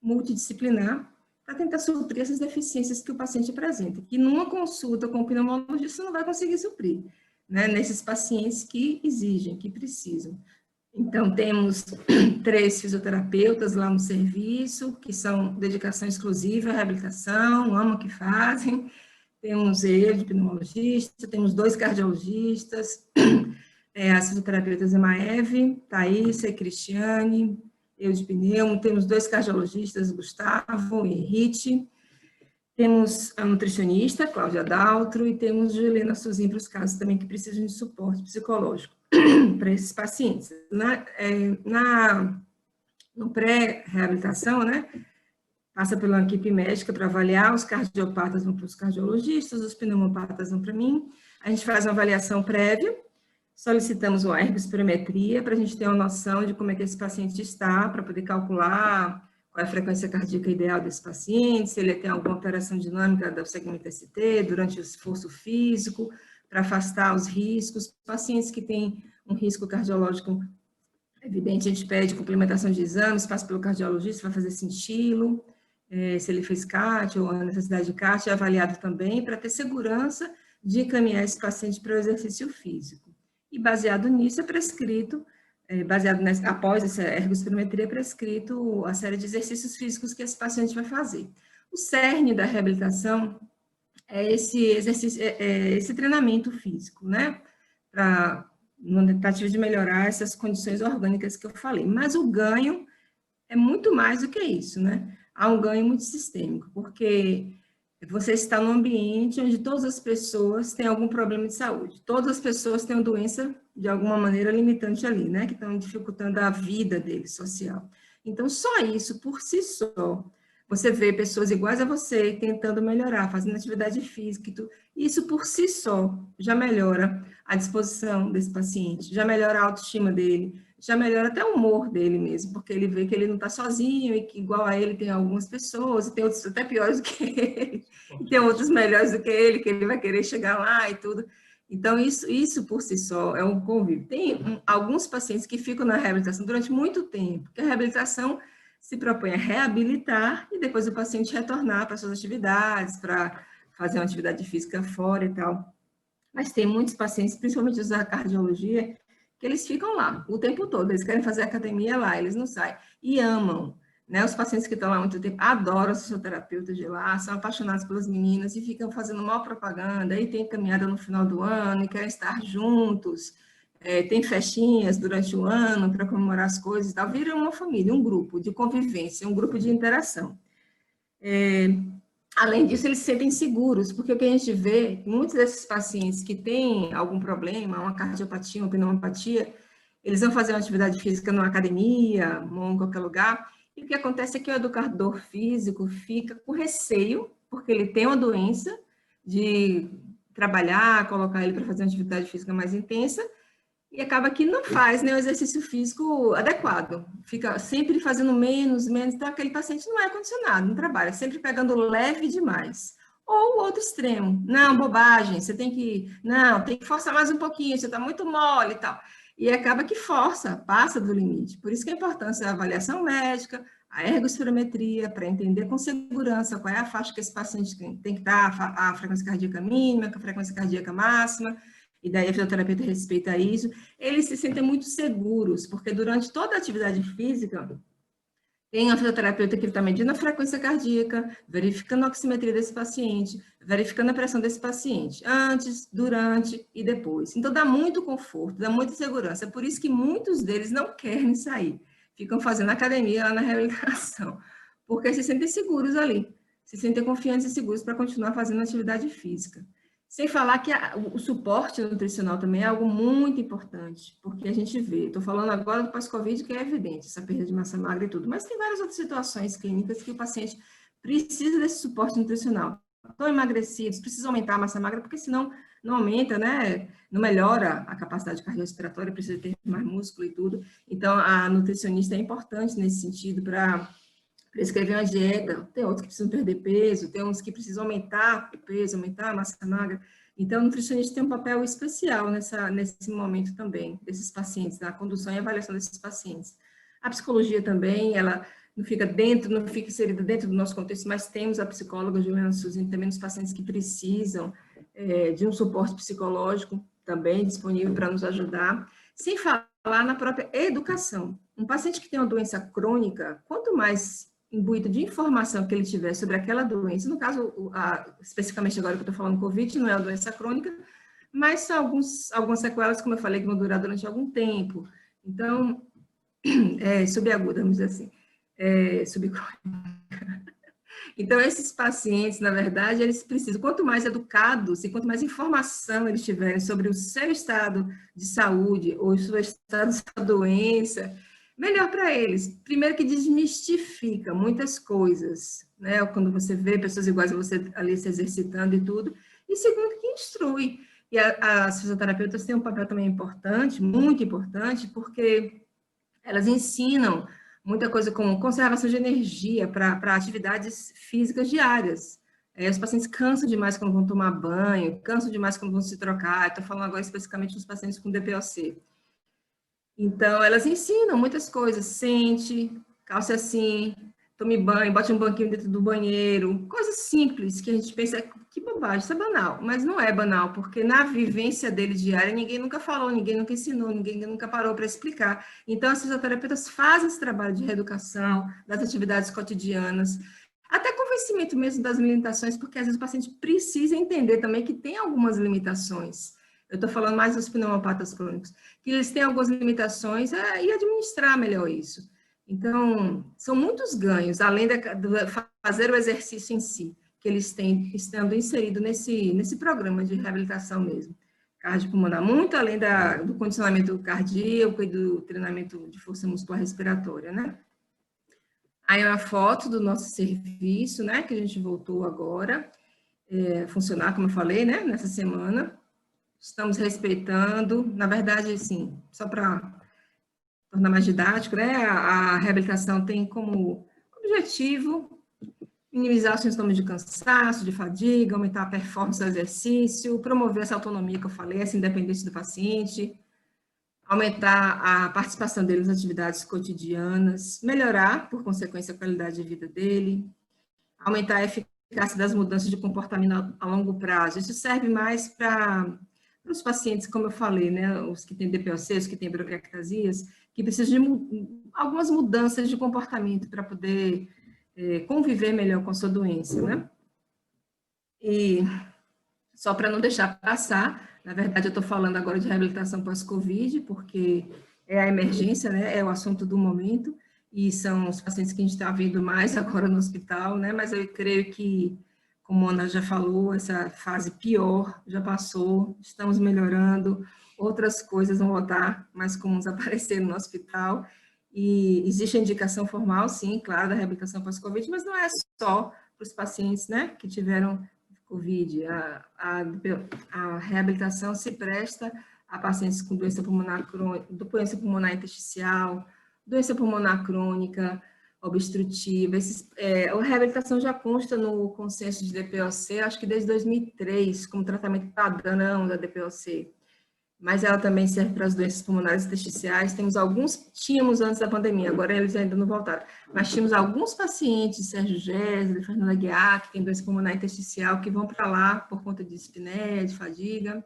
multidisciplinar para tentar suprir essas deficiências que o paciente apresenta, que numa consulta com o pneumologista não vai conseguir suprir, né, nesses pacientes que exigem, que precisam. Então, temos 3 fisioterapeutas lá no serviço, que são dedicação exclusiva à reabilitação, amam o que fazem. temos eu de pneumologista, temos 2 cardiologistas, as fisioterapeutas Emaeve, Thaísa e Cristiane, eu de pneu, temos 2 cardiologistas, Gustavo e Rite, temos a nutricionista, Cláudia Daltro, e temos Juliana Suzin para os casos também que precisam de suporte psicológico para esses pacientes. No pré-reabilitação, né, passa pela equipe médica para avaliar, os cardiopatas vão para os cardiologistas, os pneumopatas vão para mim, a gente faz uma avaliação prévia, solicitamos uma ergospirometria para a gente ter uma noção de como é que esse paciente está, para poder calcular qual é a frequência cardíaca ideal desse paciente, se ele tem alguma alteração dinâmica do segmento ST durante o esforço físico, para afastar os riscos. Pacientes que têm um risco cardiológico evidente, a gente pede complementação de exames, passa pelo cardiologista, vai fazer cintilo, se ele fez CAT ou a necessidade de CAT, é avaliado também para ter segurança de encaminhar esse paciente para o exercício físico. E baseado nisso é prescrito, após essa ergospirometria, é prescrito a série de exercícios físicos que esse paciente vai fazer. O cerne da reabilitação é esse treinamento físico, né? Na tentativa de melhorar essas condições orgânicas que eu falei. Mas o ganho é muito mais do que isso, né? Há um ganho muito sistêmico, porque você está num ambiente onde todas as pessoas têm algum problema de saúde. Todas as pessoas têm uma doença, de alguma maneira, limitante ali, né? Que estão dificultando a vida deles, social. Então, só isso, por si só, você vê pessoas iguais a você tentando melhorar, fazendo atividade física e tudo. Isso, por si só, já melhora a disposição desse paciente, já melhora a autoestima dele, já melhora até o humor dele mesmo, porque ele vê que ele não está sozinho e que igual a ele tem algumas pessoas, e tem outros até piores do que ele, e tem outros melhores do que ele vai querer chegar lá e tudo. Então, isso por si só é um convívio. Tem alguns pacientes que ficam na reabilitação durante muito tempo, porque a reabilitação se propõe a reabilitar e depois o paciente retornar para suas atividades, para fazer uma atividade física fora e tal. Mas tem muitos pacientes, principalmente os da cardiologia, que eles ficam lá o tempo todo, eles querem fazer academia lá, eles não saem, e amam, né? Os pacientes que estão lá há muito tempo adoram os fisioterapeutas de lá, são apaixonados pelas meninas e ficam fazendo maior propaganda, aí tem caminhada no final do ano e querem estar juntos, tem festinhas durante o ano para comemorar as coisas e tal, vira uma família, um grupo de convivência, um grupo de interação. Além disso, eles se sentem seguros, porque o que a gente vê, muitos desses pacientes que têm algum problema, uma cardiopatia, uma pneumopatia, eles vão fazer uma atividade física numa academia, ou em qualquer lugar, e o que acontece é que o educador físico fica com receio, porque ele tem uma doença, de trabalhar, colocar ele para fazer uma atividade física mais intensa, e acaba que não faz, né, o exercício físico adequado. Fica sempre fazendo menos, então aquele paciente não é condicionado, não trabalha, sempre pegando leve demais. Ou o outro extremo, não, bobagem, você tem que forçar mais um pouquinho, você está muito mole e tal. E acaba que força, passa do limite. Por isso que a importância da avaliação médica, a ergospirometria, para entender com segurança qual é a faixa que esse paciente tem que estar, a frequência cardíaca mínima, a frequência cardíaca máxima, e daí a fisioterapeuta respeita isso, eles se sentem muito seguros, porque durante toda a atividade física, tem a fisioterapeuta que está medindo a frequência cardíaca, verificando a oximetria desse paciente, verificando a pressão desse paciente, antes, durante e depois. Então, dá muito conforto, dá muita segurança. É por isso que muitos deles não querem sair, ficam fazendo academia lá na reabilitação, porque se sentem seguros ali, se sentem confiantes e seguros para continuar fazendo atividade física. Sem falar que o suporte nutricional também é algo muito importante, porque a gente vê, estou falando agora do pós-Covid, que é evidente, essa perda de massa magra e tudo, mas tem várias outras situações clínicas que o paciente precisa desse suporte nutricional. Estão emagrecidos, precisa aumentar a massa magra, porque senão não aumenta, né? Não melhora a capacidade cardiorrespiratória, precisa ter mais músculo e tudo. Então, a nutricionista é importante nesse sentido para prescrever uma dieta. Tem outros que precisam perder peso, tem uns que precisam aumentar o peso, aumentar a massa magra. Então, o nutricionista tem um papel especial nesse momento também, desses pacientes, na condução e avaliação desses pacientes. A psicologia também, ela não fica inserida dentro do nosso contexto, mas temos a psicóloga Juliana Suzin também nos pacientes que precisam de um suporte psicológico também disponível para nos ajudar, sem falar na própria educação. Um paciente que tem uma doença crônica, quanto mais imbuído de informação que ele tiver sobre aquela doença, no caso, especificamente agora que eu estou falando Covid, não é uma doença crônica, mas são algumas sequelas, como eu falei, que vão durar durante algum tempo. Então, subaguda, vamos dizer assim, subcrônica. Então, esses pacientes, na verdade, eles precisam, quanto mais educados e quanto mais informação eles tiverem sobre o seu estado de saúde ou o seu estado de doença, melhor para eles. Primeiro que desmistifica muitas coisas, né? Quando você vê pessoas iguais a você ali se exercitando e tudo. E segundo que instrui. E as fisioterapeutas têm um papel também importante, muito importante, porque elas ensinam muita coisa como conservação de energia para atividades físicas diárias. Os pacientes cansam demais quando vão tomar banho, cansam demais quando vão se trocar. Estou falando agora especificamente dos pacientes com DPOC. Então, elas ensinam muitas coisas. Sente, calce assim, tome banho, bote um banquinho dentro do banheiro. Coisas simples que a gente pensa, que bobagem, isso é banal. Mas não é banal, porque na vivência dele diária, ninguém nunca falou, ninguém nunca ensinou, ninguém nunca parou para explicar. Então, as fisioterapeutas fazem esse trabalho de reeducação das atividades cotidianas, até convencimento mesmo das limitações, porque às vezes o paciente precisa entender também que tem algumas limitações. Eu estou falando mais dos pneumopatas crônicos, que eles têm algumas limitações e administrar melhor isso. Então, são muitos ganhos, além de fazer o exercício em si, que eles têm estando inserido nesse programa de reabilitação mesmo, cardiopulmonar, muito além do condicionamento cardíaco e do treinamento de força muscular respiratória, né? Aí é uma foto do nosso serviço, né, que a gente voltou agora, funcionar, como eu falei, né, nessa semana. Estamos respeitando, na verdade, assim, só para tornar mais didático, né, a reabilitação tem como objetivo minimizar os sintomas de cansaço, de fadiga, aumentar a performance do exercício, promover essa autonomia que eu falei, essa independência do paciente, aumentar a participação dele nas atividades cotidianas, melhorar, por consequência, a qualidade de vida dele, aumentar a eficácia das mudanças de comportamento a longo prazo. Isso serve mais para os pacientes, como eu falei, né, os que têm DPOC, os que têm bronquiectasias, que precisam de algumas mudanças de comportamento para poder conviver melhor com a sua doença, né? E só para não deixar passar, na verdade eu estou falando agora de reabilitação pós-Covid, porque é a emergência, né, é o assunto do momento, e são os pacientes que a gente está vendo mais agora no hospital, né, mas eu creio que, como a Ana já falou, essa fase pior já passou, estamos melhorando, outras coisas vão voltar mais comuns a aparecer no hospital, e existe a indicação formal, sim, claro, da reabilitação pós-Covid, mas não é só para os pacientes, né, que tiveram Covid. A reabilitação se presta a pacientes com doença pulmonar crônica, doença pulmonar intersticial, doença pulmonar crônica, obstrutiva. A reabilitação já consta no consenso de DPOC, acho que desde 2003, como tratamento padrão da DPOC. Mas ela também serve para as doenças pulmonares intersticiais. Tínhamos antes da pandemia, agora eles ainda não voltaram, mas tínhamos alguns pacientes, Sérgio Gessler, Fernanda Aguiar, que tem doença pulmonar intersticial, que vão para lá por conta de dispneia, de fadiga,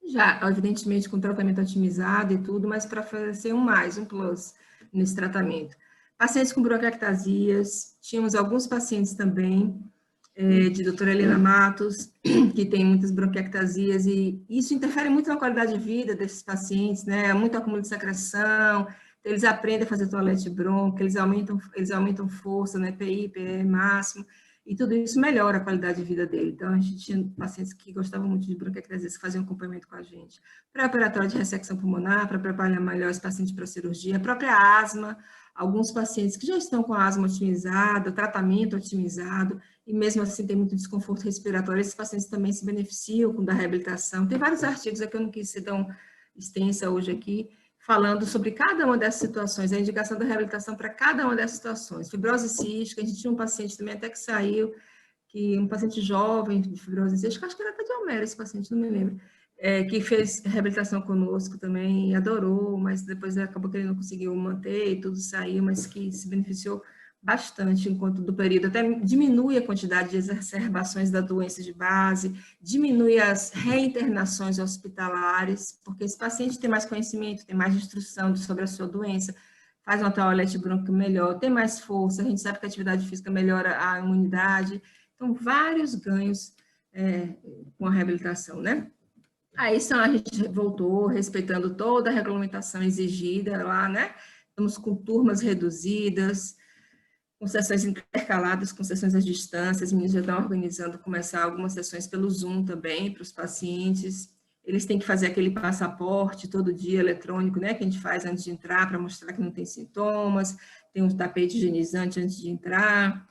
já, evidentemente, com tratamento otimizado e tudo, mas para oferecer um plus nesse tratamento. Pacientes com bronquiectasias, tínhamos alguns pacientes também, de doutora Helena Matos, que tem muitas bronquiectasias, e isso interfere muito na qualidade de vida desses pacientes, né? Muito acúmulo de secreção, então eles aprendem a fazer toalete bronca, eles aumentam força, né? PI, PE máximo, e tudo isso melhora a qualidade de vida dele. Então, a gente tinha pacientes que gostavam muito de bronquiectasias, que faziam acompanhamento com a gente. Pré-operatório de ressecção pulmonar, para preparar melhor os pacientes para a cirurgia, a própria asma, alguns pacientes que já estão com a asma otimizada, tratamento otimizado, e mesmo assim tem muito desconforto respiratório, esses pacientes também se beneficiam da reabilitação. Tem vários artigos aqui, eu não quis ser tão extensa hoje aqui, falando sobre cada uma dessas situações, a indicação da reabilitação para cada uma dessas situações. Fibrose cística, a gente tinha um paciente também até que saiu, um paciente jovem de fibrose cística, acho que era até de Almera esse paciente, não me lembro, que fez reabilitação conosco também, adorou, mas depois acabou que ele não conseguiu manter e tudo saiu, mas que se beneficiou bastante enquanto do período, até diminui a quantidade de exacerbações da doença de base, diminui as reinternações hospitalares, porque esse paciente tem mais conhecimento, tem mais instrução sobre a sua doença, faz uma toalete bronca melhor, tem mais força, a gente sabe que a atividade física melhora a imunidade. Então, vários ganhos com a reabilitação, né? Aí a gente voltou respeitando toda a regulamentação exigida lá, né? Estamos com turmas reduzidas, com sessões intercaladas, com sessões à distância, as meninas já estão organizando começar algumas sessões pelo Zoom também, para os pacientes. Eles têm que fazer aquele passaporte todo dia eletrônico, né, que a gente faz antes de entrar, para mostrar que não tem sintomas, tem um tapete higienizante antes de entrar,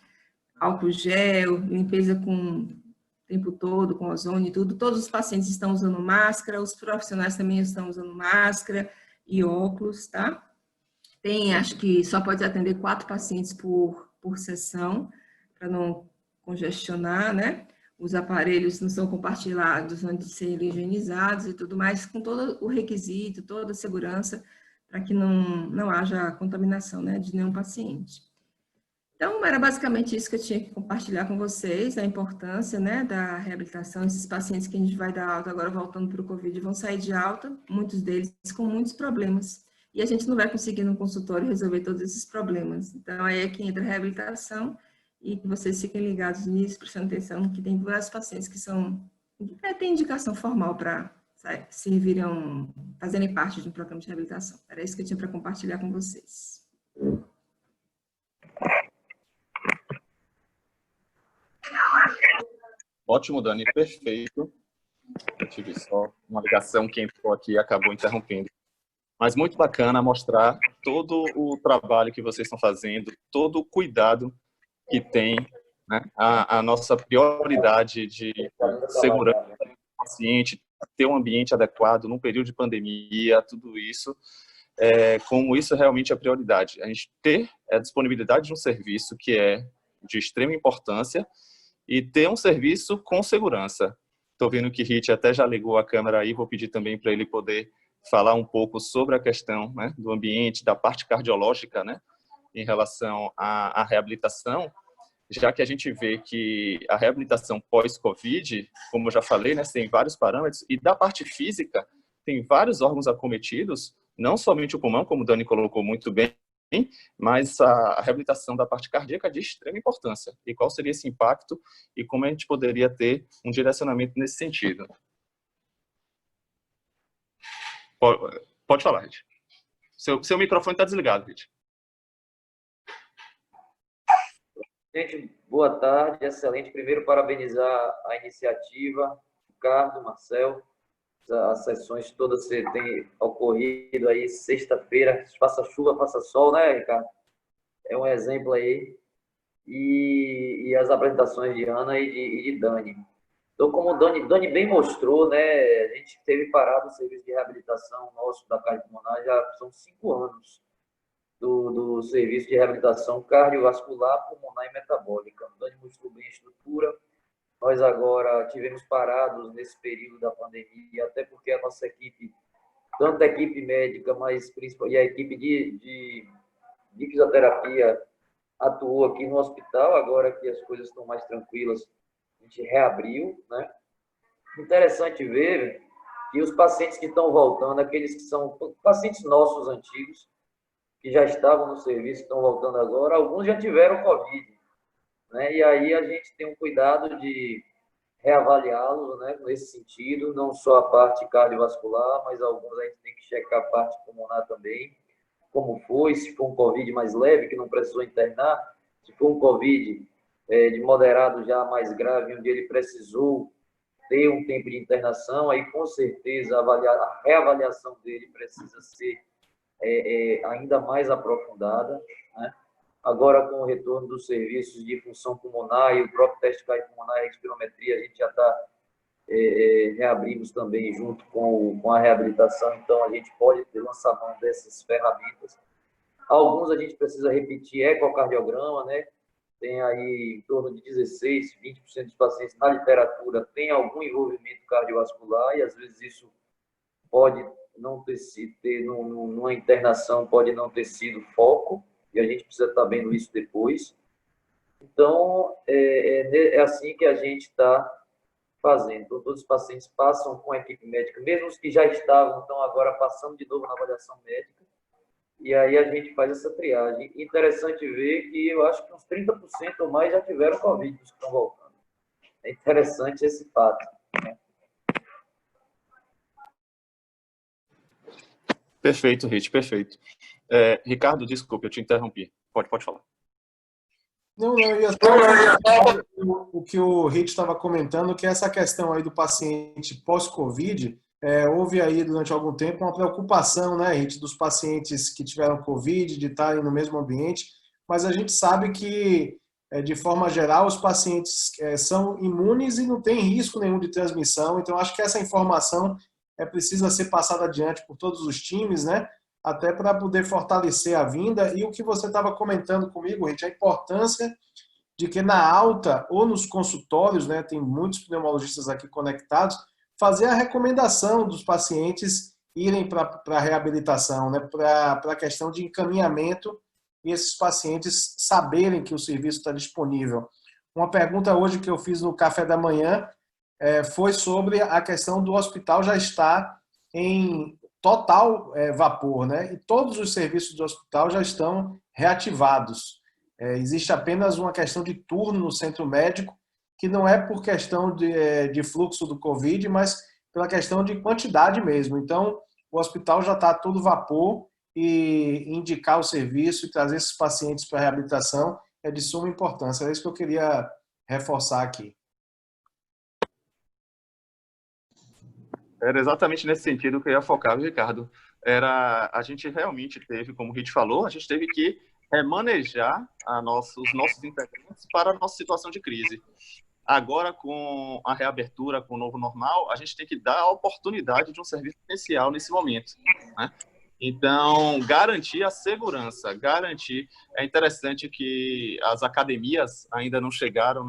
álcool gel, limpeza com o tempo todo, com ozônio e tudo. Todos os pacientes estão usando máscara, os profissionais também estão usando máscara e óculos, tá? Tem, acho que só pode atender 4 pacientes por sessão, para não congestionar, né? Os aparelhos não são compartilhados antes de serem higienizados e tudo mais, com todo o requisito, toda a segurança, para que não haja contaminação, né, de nenhum paciente. Então, era basicamente isso que eu tinha que compartilhar com vocês, a importância, né, da reabilitação. Esses pacientes que a gente vai dar alta agora, voltando para o Covid, vão sair de alta, muitos deles com muitos problemas. E a gente não vai conseguir no consultório resolver todos esses problemas. Então, aí é que entra a reabilitação e que vocês fiquem ligados nisso, prestando atenção, que tem vários pacientes que têm indicação formal para fazerem parte de um programa de reabilitação. Era isso que eu tinha para compartilhar com vocês. Ótimo, Dani, perfeito. Eu tive só uma ligação que entrou aqui e acabou interrompendo. Mas muito bacana mostrar todo o trabalho que vocês estão fazendo, todo o cuidado que tem, né? A nossa prioridade de segurança do paciente, ter um ambiente adequado num período de pandemia, tudo isso, como isso realmente é prioridade. A gente ter a disponibilidade de um serviço que é de extrema importância e ter um serviço com segurança. Estou vendo que Rit até já ligou a câmera aí, vou pedir também para ele poder falar um pouco sobre a questão, né, do ambiente, da parte cardiológica, né, em relação à reabilitação, já que a gente vê que a reabilitação pós-Covid, como eu já falei, né, tem vários parâmetros, e da parte física, tem vários órgãos acometidos, não somente o pulmão, como o Dani colocou muito bem, mas a reabilitação da parte cardíaca é de extrema importância. E qual seria esse impacto e como a gente poderia ter um direcionamento nesse sentido? Pode falar, Rit. Seu microfone está desligado, Rit. Gente, boa tarde, excelente. Primeiro, parabenizar a iniciativa, Ricardo, Marcel. As sessões todas têm ocorrido aí sexta-feira, faça chuva, faça sol, né, Ricardo? É um exemplo aí. E as apresentações de Ana e de Dani. Então, como o Dani bem mostrou, né, a gente teve parado o serviço de reabilitação nosso da cardiopulmonar, já são 5 anos do serviço de reabilitação cardiovascular, pulmonar e metabólica. O Dani mostrou bem a estrutura. Nós agora tivemos parados nesse período da pandemia, até porque a nossa equipe, tanto a equipe médica, mas principalmente a equipe de fisioterapia, atuou aqui no hospital. Agora que as coisas estão mais tranquilas, a gente reabriu, né? Interessante ver que os pacientes que estão voltando, aqueles que são pacientes nossos antigos, que já estavam no serviço, estão voltando agora, alguns já tiveram Covid, né? E aí a gente tem um cuidado de reavaliá-los, né, nesse sentido, não só a parte cardiovascular, mas alguns a gente tem que checar a parte pulmonar também, como foi, se for um Covid mais leve, que não precisou internar, se for um Covid de moderado já mais grave, onde ele precisou ter um tempo de internação, aí com certeza a reavaliação dele precisa ser ainda mais aprofundada, né? Agora, com o retorno dos serviços de função pulmonar e o próprio teste cardiopulmonar e espirometria, a gente já está reabrimos também junto com a reabilitação, então a gente pode lançar mão dessas ferramentas. Alguns a gente precisa repetir ecocardiograma, né? Tem aí em torno de 16, 20% dos pacientes na literatura tem algum envolvimento cardiovascular e às vezes isso pode não ter sido, numa internação, pode não ter sido foco, e a gente precisa estar vendo isso depois. Então, é assim que a gente está fazendo. Então, todos os pacientes passam com a equipe médica, mesmo os que já estavam, estão agora passando de novo na avaliação médica, e aí a gente faz essa triagem. Interessante ver que eu acho que uns 30% ou mais já tiveram Covid, os que estão voltando. É interessante esse fato. Perfeito, Rich, perfeito. Ricardo, desculpe, eu te interrompi. Pode falar. Não, eu ia o que o Rich estava comentando, que essa questão aí do paciente pós-Covid, houve aí durante algum tempo uma preocupação, né, Rich, dos pacientes que tiveram Covid, de estarem no mesmo ambiente, mas a gente sabe que, de forma geral, os pacientes são imunes e não tem risco nenhum de transmissão, então acho que essa informação precisa ser passada adiante por todos os times, né, até para poder fortalecer a vinda. E o que você estava comentando comigo, Rich, a importância de que na alta ou nos consultórios, né, tem muitos pneumologistas aqui conectados, fazer a recomendação dos pacientes irem para a reabilitação, né, para a questão de encaminhamento e esses pacientes saberem que o serviço está disponível. Uma pergunta hoje que eu fiz no café da manhã foi sobre a questão do hospital já estar em total vapor, né? E todos os serviços do hospital já estão reativados. Existe apenas uma questão de turno no centro médico, que não é por questão de fluxo do Covid, mas pela questão de quantidade mesmo. Então, o hospital já está a todo vapor e indicar o serviço e trazer esses pacientes para a reabilitação é de suma importância. É isso que eu queria reforçar aqui. Era exatamente nesse sentido que eu ia focar, Ricardo. A gente realmente teve, como o Rich falou, a gente teve que manejar os nossos integrantes para a nossa situação de crise. Agora, com a reabertura, com o novo normal, a gente tem que dar a oportunidade de um serviço essencial nesse momento, né? Então, garantir a segurança, garantir... É interessante que as academias ainda não chegaram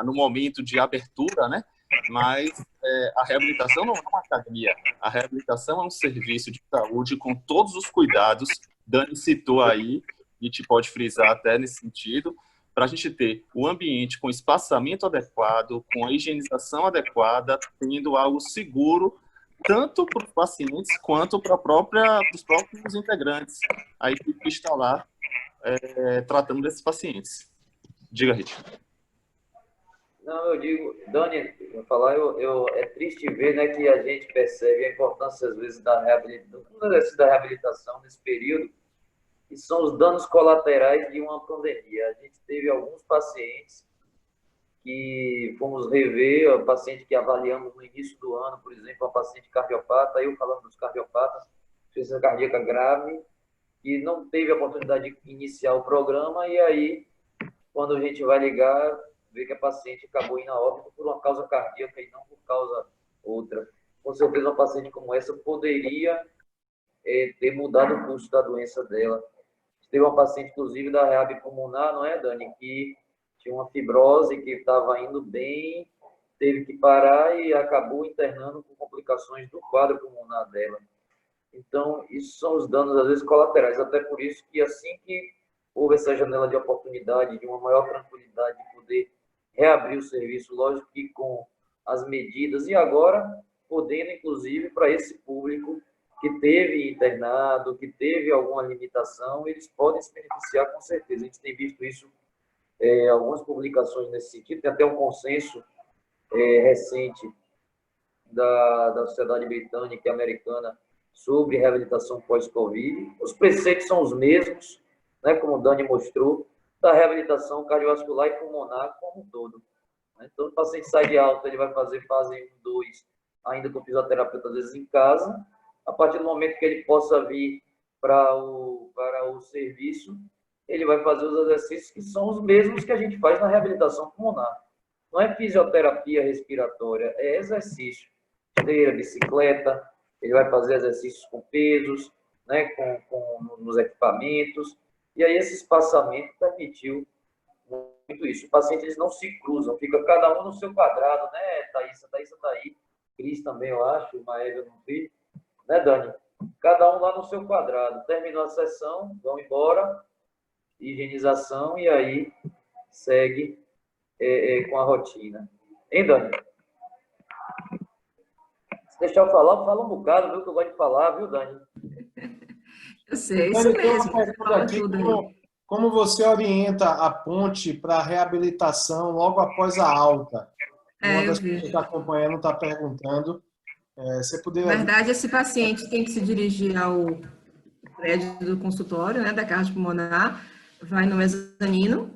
no momento de abertura, né? Mas a reabilitação não é uma academia. A reabilitação é um serviço de saúde com todos os cuidados. Dani citou aí, e te pode frisar até nesse sentido, para a gente ter o ambiente com espaçamento adequado, com a higienização adequada, tendo algo seguro, tanto para os pacientes quanto para os próprios integrantes, a equipe que está lá tratando desses pacientes. Diga, Rich. Não, eu digo, Dani, eu falar, é triste ver, né, que a gente percebe a importância, às vezes, da reabilitação nesse período, que são os danos colaterais de uma pandemia. A gente teve alguns pacientes que fomos rever, o paciente que avaliamos no início do ano, por exemplo, a paciente cardiopata, eu falando dos cardiopatas, insuficiência cardíaca grave, que não teve a oportunidade de iniciar o programa, e aí, quando a gente vai ligar, vê que a paciente acabou indo a óbito por uma causa cardíaca e não por causa outra. Com certeza, uma paciente como essa poderia ter mudado o curso da doença dela. Teve uma paciente, inclusive, da reab pulmonar, não é, Dani? Que tinha uma fibrose, que estava indo bem, teve que parar e acabou internando com complicações do quadro pulmonar dela. Então, isso são os danos, às vezes, colaterais. Até por isso que, assim que houve essa janela de oportunidade, de uma maior tranquilidade de poder reabrir o serviço, lógico que com as medidas, e agora podendo, inclusive, para esse público que teve internado, que teve alguma limitação, eles podem se beneficiar com certeza. A gente tem visto isso, algumas publicações nesse sentido, tem até um consenso recente da Sociedade Britânica e Americana sobre reabilitação pós-Covid. Os preceitos são os mesmos, né, como o Dani mostrou, da reabilitação cardiovascular e pulmonar como um todo. Então, o paciente sai de alta, ele vai fazer fase 1, 2, ainda com fisioterapeuta, às vezes em casa. A partir do momento que ele possa vir para o serviço, ele vai fazer os exercícios que são os mesmos que a gente faz na reabilitação pulmonar. Não é fisioterapia respiratória, é exercício. Esteira, bicicleta, ele vai fazer exercícios com pesos, né, nos equipamentos. E aí esse espaçamento permitiu muito isso. Os pacientes, eles não se cruzam, fica cada um no seu quadrado, né, Thaís? A Thaís está aí, Cris também, eu acho, o Maeva não vi, né, Dani? Cada um lá no seu quadrado. Terminou a sessão, vão embora, higienização, e aí segue com a rotina. Hein, Dani? Se deixar eu falar, fala um bocado, viu, que eu gosto de falar, viu, Dani? Eu sei, Então, isso ele tem uma mesmo. Você pergunta falou aqui, tudo aí. como você orienta a ponte para a reabilitação logo após a alta? Uma Eu das pessoas que vi. está acompanhando está perguntando. Você Na poderia... verdade, esse paciente tem que se dirigir ao prédio do consultório, né, da cardiopulmonar, vai no mezanino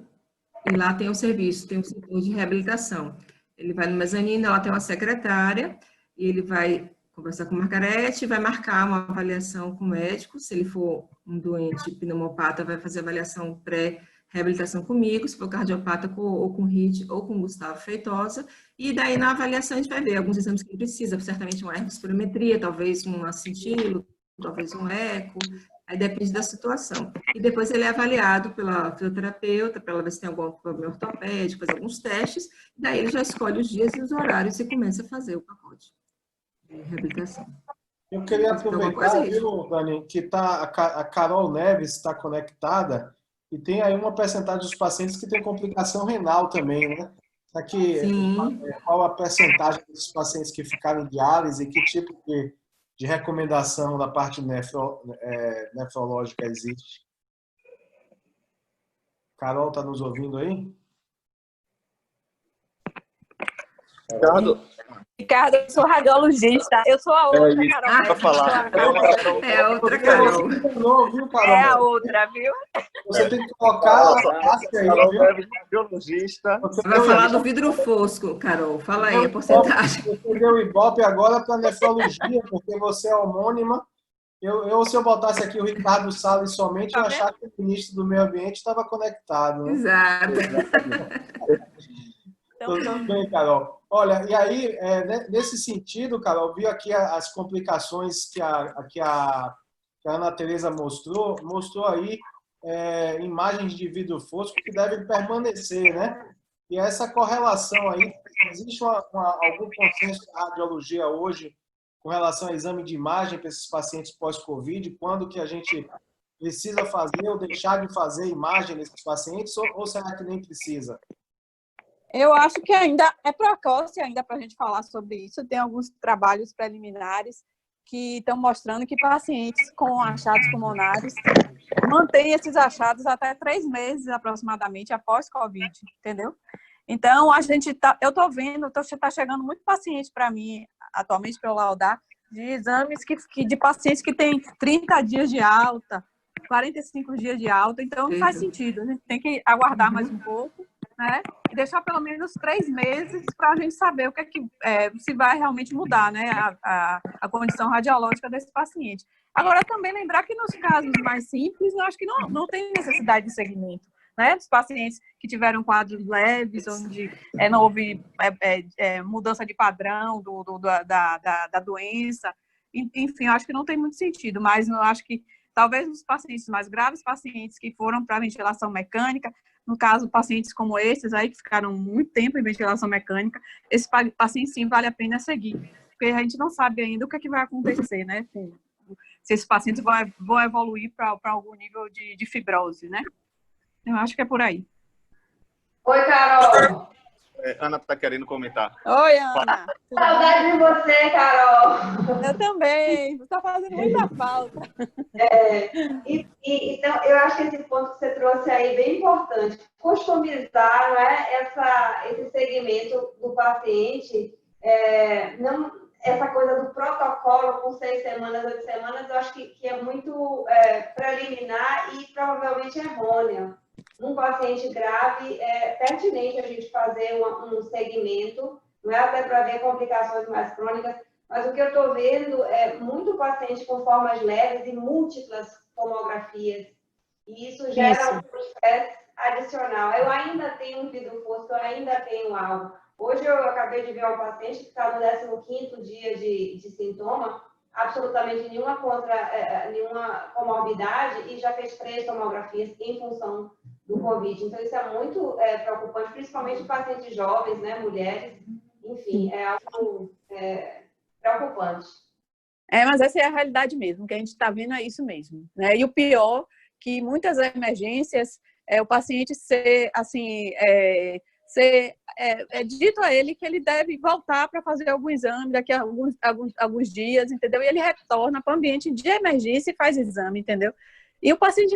e lá tem o serviço, tem o setor de reabilitação. Ele vai no mezanino, lá tem uma secretária e ele vai conversar com o Margarete, vai marcar uma avaliação com o médico. Se ele for um doente pneumopata, vai fazer avaliação pré-reabilitação comigo, se for cardiopata, ou com Rit ou com Gustavo Feitosa. E daí, na avaliação, a gente vai ver alguns exames que ele precisa, certamente uma ergospirometria, talvez um acintilo, talvez um eco, aí depende da situação. E depois ele é avaliado pela fisioterapeuta, para ela ver se tem algum problema ortopédico, fazer alguns testes, daí ele já escolhe os dias e os horários e começa a fazer o pacote de reabilitação. Eu queria aproveitar, Coisa, viu, Dani, que a Carol Neves está conectada e tem aí uma percentagem dos pacientes que tem complicação renal também, né? Aqui, qual a percentagem dos pacientes que ficaram em diálise e que tipo de recomendação da parte nefrológica existe? Carol, está nos ouvindo aí? Ricardo, eu sou radiologista. Eu sou a outra, Carol. Para falar. É a outra Carol. Viu, Carol? É a outra, viu? Você tem que colocar a classe aí, viu? Radiologista. Você vai falar do vidro fosco, Carol. Fala aí a porcentagem. Você deu o Ibope agora para nefrologia, porque você é homônima. Se eu botasse aqui o Ricardo Salles somente, eu achava que o ministro do Meio Ambiente estava conectado. Né? Exato. Tudo bem, Carol. Olha, e aí, nesse sentido, Carol, viu aqui as complicações que a Ana Tereza mostrou aí imagens de vidro fosco que devem permanecer, né? E essa correlação aí, existe algum consenso da radiologia hoje com relação ao exame de imagem para esses pacientes pós-Covid? Quando que a gente precisa fazer ou deixar de fazer imagem nesses pacientes, ou será que nem precisa? Eu acho que ainda é precoce ainda para a gente falar sobre isso. Tem alguns trabalhos preliminares que estão mostrando que pacientes com achados pulmonares mantêm esses achados até 3 meses aproximadamente após Covid, entendeu? Então, eu estou vendo, está chegando muito paciente para mim, atualmente, para eu laudar, de exames de pacientes que têm 30 dias de alta, 45 dias de alta, então não faz sentido, a gente tem que aguardar mais um pouco, né? E deixar pelo menos 3 meses para a gente saber o que se vai realmente mudar, né? A condição radiológica desse paciente. Agora, também lembrar que nos casos mais simples, eu acho que não tem necessidade de segmento, né? Dos pacientes que tiveram quadros leves, onde não houve mudança de padrão da doença, enfim, eu acho que não tem muito sentido, mas eu acho que talvez os pacientes mais graves, pacientes que foram para ventilação mecânica, no caso, pacientes como esses aí, que ficaram muito tempo em ventilação mecânica, esse paciente sim vale a pena seguir, porque a gente não sabe ainda o que é que vai acontecer, né? Se esses pacientes vão evoluir para algum nível de fibrose, né? Eu acho que é por aí. Oi, Carol. Ana está querendo comentar. Oi, Ana. Saudade de você, Carol. Eu também. Você está fazendo muita falta. Então, eu acho que esse ponto que você trouxe aí é bem importante. Customizar, não é, esse segmento do paciente, essa coisa do protocolo com 6 semanas, 8 semanas, eu acho que é muito preliminar e provavelmente errônea. Num paciente grave, é pertinente a gente fazer um segmento, não é até para ver complicações mais crônicas, mas o que eu estou vendo é muito paciente com formas leves e múltiplas tomografias, e isso gera um estresse adicional. Eu ainda tenho um vidro fosco, eu ainda tenho algo. Hoje eu acabei de ver um paciente que está no 15º dia de sintoma, absolutamente nenhuma comorbidade, e já fez 3 tomografias em função do Covid. Então, isso é muito preocupante, principalmente pacientes jovens, né, mulheres, enfim, é algo preocupante. Mas essa é a realidade mesmo, o que a gente está vendo é isso mesmo, né? E o pior, que muitas emergências, o paciente ser, assim, é dito a ele que ele deve voltar para fazer algum exame daqui a alguns dias, entendeu? E ele retorna para o ambiente de emergência e faz exame, entendeu? E o paciente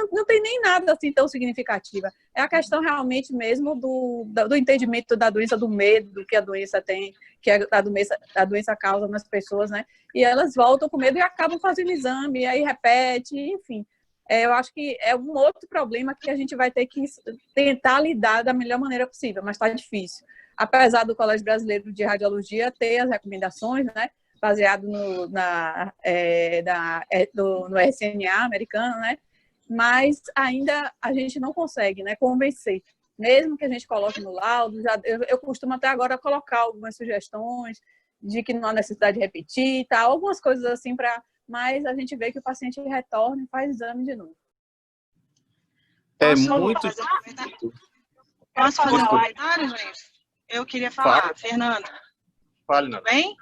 não tem nem nada assim tão significativo. É a questão realmente mesmo do entendimento da doença, do medo que a doença tem, que a doença causa nas pessoas, né? E elas voltam com medo e acabam fazendo exame, e aí repete, enfim. Eu acho que é um outro problema que a gente vai ter que tentar lidar da melhor maneira possível, mas está difícil. Apesar do Colégio Brasileiro de Radiologia ter as recomendações, né? Baseado no RCNA americano, né? Mas ainda a gente não consegue, né, convencer. Mesmo que a gente coloque no laudo, eu costumo até agora colocar algumas sugestões de que não há necessidade de repetir, tá? Algumas coisas assim, mas a gente vê que o paciente retorna e faz exame de novo. Posso fazer um comentário, gente? Eu queria falar. Fale. Fernanda. Fale, tudo bem?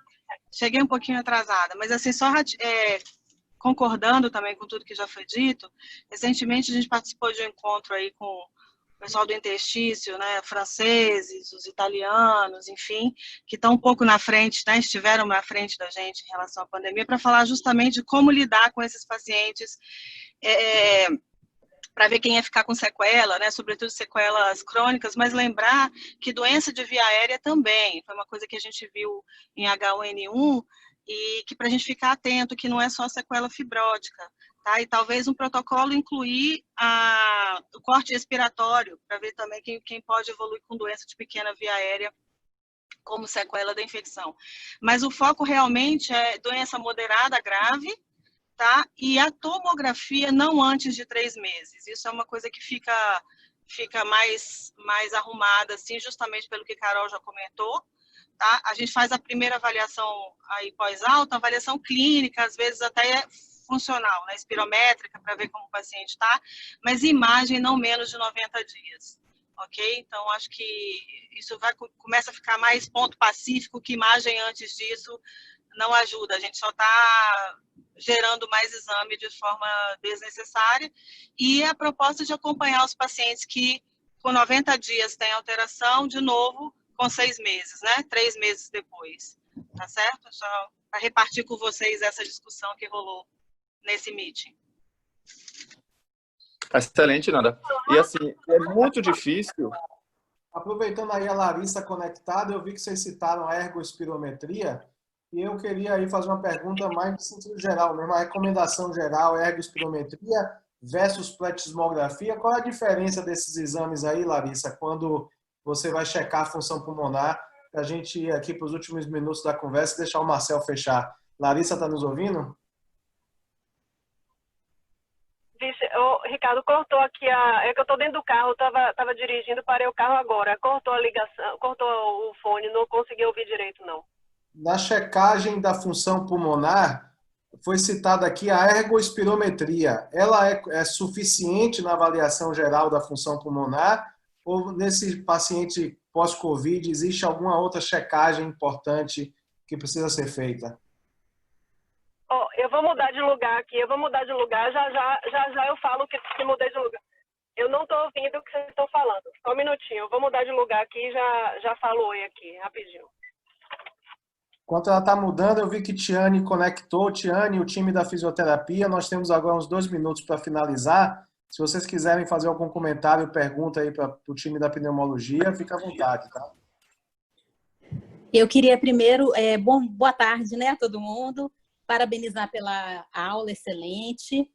Cheguei um pouquinho atrasada, mas assim, só concordando também com tudo que já foi dito, recentemente a gente participou de um encontro aí com o pessoal do interstício, né, franceses, os italianos, enfim, que estão um pouco na frente, né, estiveram na frente da gente em relação à pandemia, para falar justamente de como lidar com esses pacientes, para ver quem ia ficar com sequela, né, sobretudo sequelas crônicas, mas lembrar que doença de via aérea também, foi uma coisa que a gente viu em H1N1, e que para a gente ficar atento, que não é só sequela fibrótica, tá? E talvez um protocolo incluir o corte respiratório, para ver também quem pode evoluir com doença de pequena via aérea, como sequela da infecção. Mas o foco realmente é doença moderada, grave, tá? E a tomografia não antes de 3 meses. Isso é uma coisa que fica mais arrumada, assim, justamente pelo que a Carol já comentou, tá? A gente faz a primeira avaliação aí pós-alta, avaliação clínica, às vezes até funcional, né? Espirométrica, para ver como o paciente está, mas imagem não menos de 90 dias. Ok? Então, acho que isso começa a ficar mais ponto pacífico, que imagem antes disso não ajuda. A gente só está gerando mais exame de forma desnecessária. E a proposta de acompanhar os pacientes que, com 90 dias, têm alteração, de novo, com 6 meses, né? 3 meses depois. Tá certo? Só para repartir com vocês essa discussão que rolou nesse meeting. Excelente, Nanda. E assim, é muito difícil. Aproveitando aí a Larissa conectada, eu vi que vocês citaram a ergoespirometria e eu queria aí fazer uma pergunta mais no sentido geral, mesmo a recomendação geral, ergoespirometria versus pletismografia. Qual é a diferença desses exames aí, Larissa, quando você vai checar a função pulmonar? Para a gente ir aqui para os últimos minutos da conversa e deixar o Marcel fechar. Larissa, está nos ouvindo? Ricardo, cortou aqui é que eu estou dentro do carro, estava dirigindo, parei o carro agora. Cortou a ligação, cortou o fone, não consegui ouvir direito, não. Na checagem da função pulmonar, foi citada aqui a ergoespirometria. Ela é suficiente na avaliação geral da função pulmonar? Ou nesse paciente pós-Covid existe alguma outra checagem importante que precisa ser feita? Eu vou mudar de lugar aqui, já eu falo que mudei de lugar. Eu não estou ouvindo o que vocês estão falando. Só um minutinho, eu vou mudar de lugar aqui e já falo oi aqui, rapidinho. Enquanto ela está mudando, eu vi que Tiane conectou. Tiane, o time da fisioterapia, nós temos agora uns 2 minutos para finalizar. Se vocês quiserem fazer algum comentário, pergunta aí para o time da pneumologia, fica à vontade, tá? Eu queria primeiro, boa tarde, né, a todo mundo. Parabenizar pela aula excelente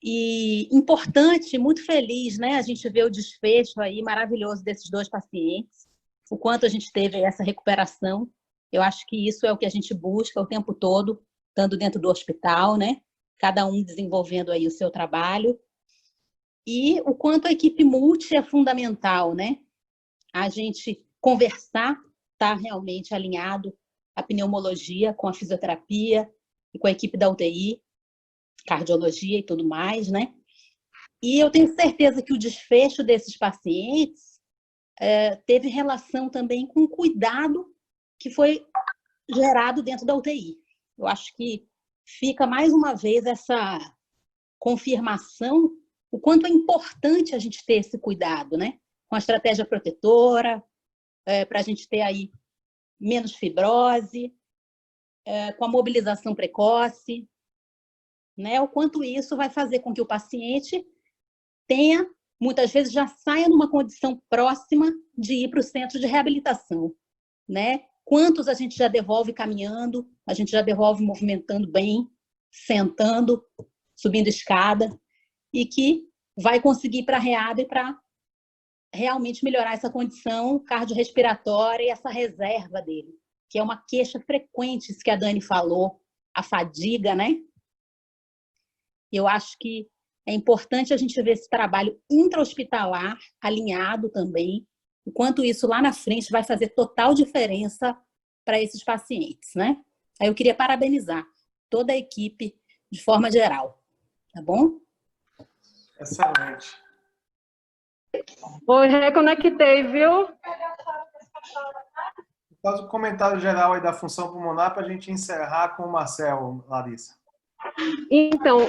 e importante, muito feliz, né? A gente vê o desfecho aí maravilhoso desses 2 pacientes, o quanto a gente teve essa recuperação. Eu acho que isso é o que a gente busca o tempo todo, estando dentro do hospital, né? Cada um desenvolvendo aí o seu trabalho. E o quanto a equipe multi é fundamental, né? A gente conversar, tá realmente alinhado a pneumologia com a fisioterapia, e com a equipe da UTI, cardiologia e tudo mais, né? E eu tenho certeza que o desfecho desses pacientes teve relação também com o cuidado que foi gerado dentro da UTI. Eu acho que fica mais uma vez essa confirmação o quanto é importante a gente ter esse cuidado, né? com a estratégia protetora, para a gente ter aí menos fibrose, com a mobilização precoce, né? O quanto isso vai fazer com que o paciente tenha, muitas vezes, já saia numa condição próxima de ir para o centro de reabilitação, né? Quantos a gente já devolve caminhando, a gente já devolve movimentando bem, sentando, subindo escada, e que vai conseguir ir para a reab para realmente melhorar essa condição cardiorrespiratória e essa reserva dele, que é uma queixa frequente, isso que a Dani falou, a fadiga, né? Eu acho que é importante a gente ver esse trabalho intra-hospitalar alinhado também, o quanto isso lá na frente vai fazer total diferença para esses pacientes, né? Aí eu queria parabenizar toda a equipe de forma geral, tá bom? Excelente. Oi, reconectei, viu? Faz um comentário geral aí da função pulmonar para a gente encerrar com o Marcel, Larissa. Então,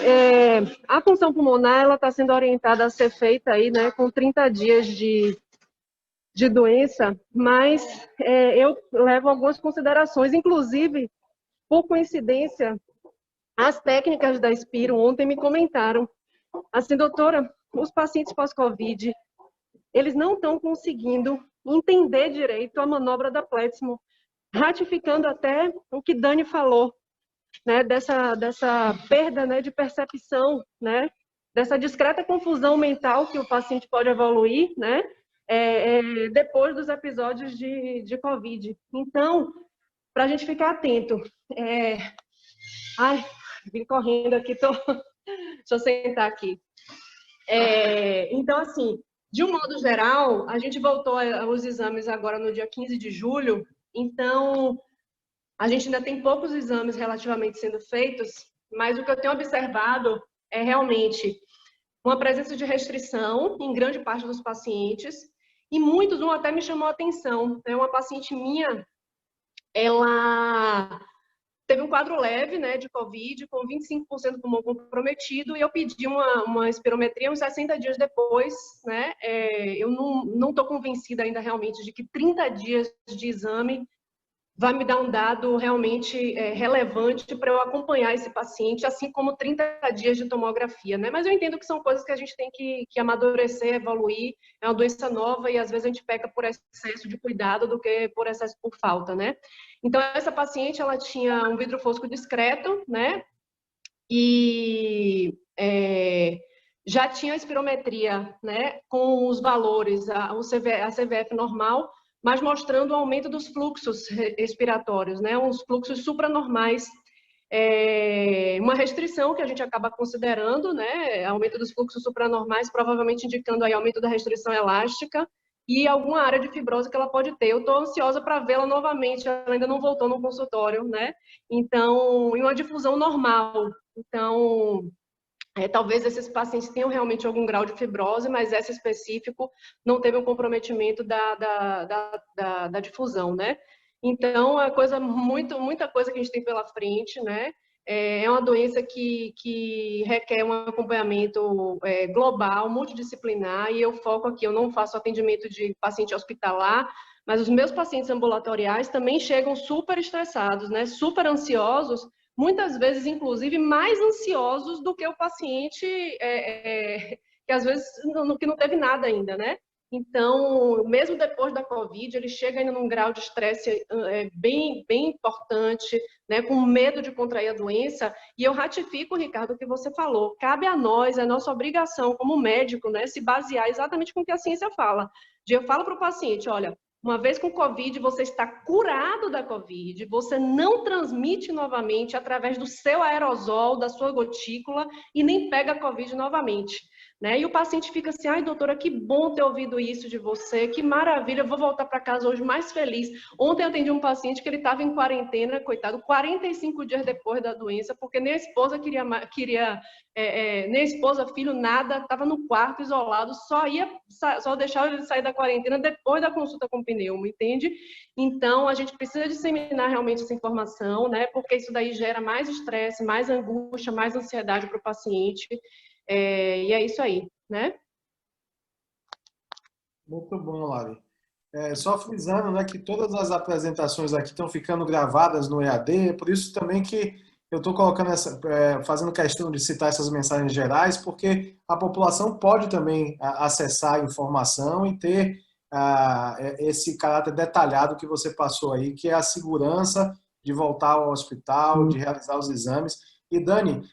a função pulmonar, ela está sendo orientada a ser feita aí, né, com 30 dias de doença, mas eu levo algumas considerações, inclusive, por coincidência, as técnicas da Spiro ontem me comentaram, assim, doutora, os pacientes pós-Covid, eles não estão conseguindo entender direito a manobra da Plexmo, ratificando até o que Dani falou, né, dessa perda, né, de percepção, né, dessa discreta confusão mental que o paciente pode evoluir, né, depois dos episódios de Covid. Então, para a gente ficar atento, ai, vim correndo aqui, deixa eu sentar aqui. Então, assim, de um modo geral, a gente voltou aos exames agora no dia 15 de julho, então a gente ainda tem poucos exames relativamente sendo feitos, mas o que eu tenho observado é realmente uma presença de restrição em grande parte dos pacientes, e muitos, um até me chamou a atenção, né? Uma paciente minha, ela teve um quadro leve, né, de Covid, com 25% do pulmão comprometido, e eu pedi uma espirometria uns 60 dias depois, né, eu não estou convencida ainda realmente de que 30 dias de exame vai me dar um dado realmente relevante para eu acompanhar esse paciente, assim como 30 dias de tomografia, né? Mas eu entendo que são coisas que a gente tem que amadurecer, evoluir, é uma doença nova e às vezes a gente peca por excesso de cuidado do que por excesso por falta, né? Então, essa paciente, ela tinha um vidro fosco discreto, né? E já tinha a espirometria, né? Com os valores, a CVF normal, mas mostrando o aumento dos fluxos respiratórios, né? Uns fluxos supranormais, uma restrição que a gente acaba considerando, né? Aumento dos fluxos supranormais, provavelmente indicando aí aumento da restrição elástica e alguma área de fibrose que ela pode ter. Eu estou ansiosa para vê-la novamente, ela ainda não voltou no consultório, né? Então, em uma difusão normal. Então, talvez esses pacientes tenham realmente algum grau de fibrose, mas esse específico não teve um comprometimento da difusão, né? Então, é muita coisa que a gente tem pela frente, né? É uma doença que requer um acompanhamento global, multidisciplinar, e eu foco aqui, eu não faço atendimento de paciente hospitalar, mas os meus pacientes ambulatoriais também chegam super estressados, né? Super ansiosos, muitas vezes, inclusive, mais ansiosos do que o paciente que às vezes que não teve nada ainda, né? Então, mesmo depois da Covid, ele chega ainda num grau de estresse bem importante, né, com medo de contrair a doença, e eu ratifico, Ricardo, o que você falou, cabe a nós, é nossa obrigação como médico, né, se basear exatamente com o que a ciência fala. Eu falo para o paciente, olha, uma vez com Covid, você está curado da Covid, você não transmite novamente através do seu aerosol, da sua gotícula, e nem pega a Covid novamente. Né? E o paciente fica assim, ai doutora, que bom ter ouvido isso de você, que maravilha, eu vou voltar para casa hoje mais feliz. Ontem eu atendi um paciente que ele estava em quarentena, coitado, 45 dias depois da doença, porque nem a esposa nem a esposa, filho, nada, estava no quarto isolado, só deixava ele sair da quarentena depois da consulta com o pneumo, entende? Então, a gente precisa disseminar realmente essa informação, né? Porque isso daí gera mais estresse, mais angústia, mais ansiedade para o paciente. E é isso aí, né? Muito bom, Lari. Só frisando, né, que todas as apresentações aqui estão ficando gravadas no EAD, por isso também que eu estou colocando fazendo questão de citar essas mensagens gerais, porque a população pode também acessar a informação e ter esse caráter detalhado que você passou aí, que é a segurança de voltar ao hospital, de realizar os exames. E, Dani,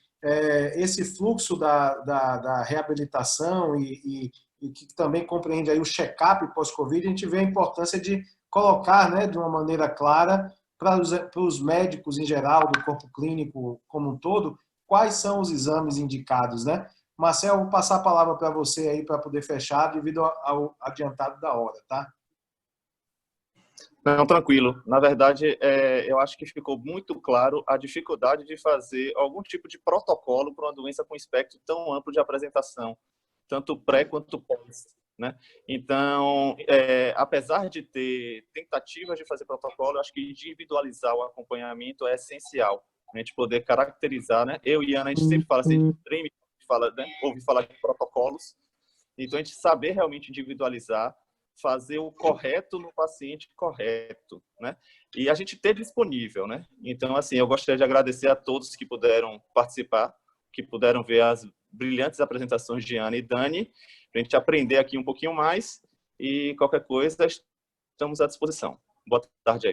esse fluxo da reabilitação e que também compreende aí o check-up pós-Covid, a gente vê a importância de colocar, né, de uma maneira clara para os médicos em geral, do corpo clínico como um todo, quais são os exames indicados, né? Marcel, vou passar a palavra para você aí para poder fechar devido ao adiantado da hora, tá? Não, tranquilo. Na verdade, eu acho que ficou muito claro a dificuldade de fazer algum tipo de protocolo para uma doença com espectro tão amplo de apresentação, tanto pré quanto pós, né? Então, apesar de ter tentativas de fazer protocolo, acho que individualizar o acompanhamento é essencial. A gente poder caracterizar, né? Eu e Ana, a gente sempre fala assim, ouve falar de protocolos. Então, a gente saber realmente individualizar, fazer o correto no paciente correto, né? E a gente ter disponível, né? Então, assim, eu gostaria de agradecer a todos que puderam participar, que puderam ver as brilhantes apresentações de Ana e Dani, para a gente aprender aqui um pouquinho mais, e qualquer coisa, estamos à disposição. Boa tarde aí.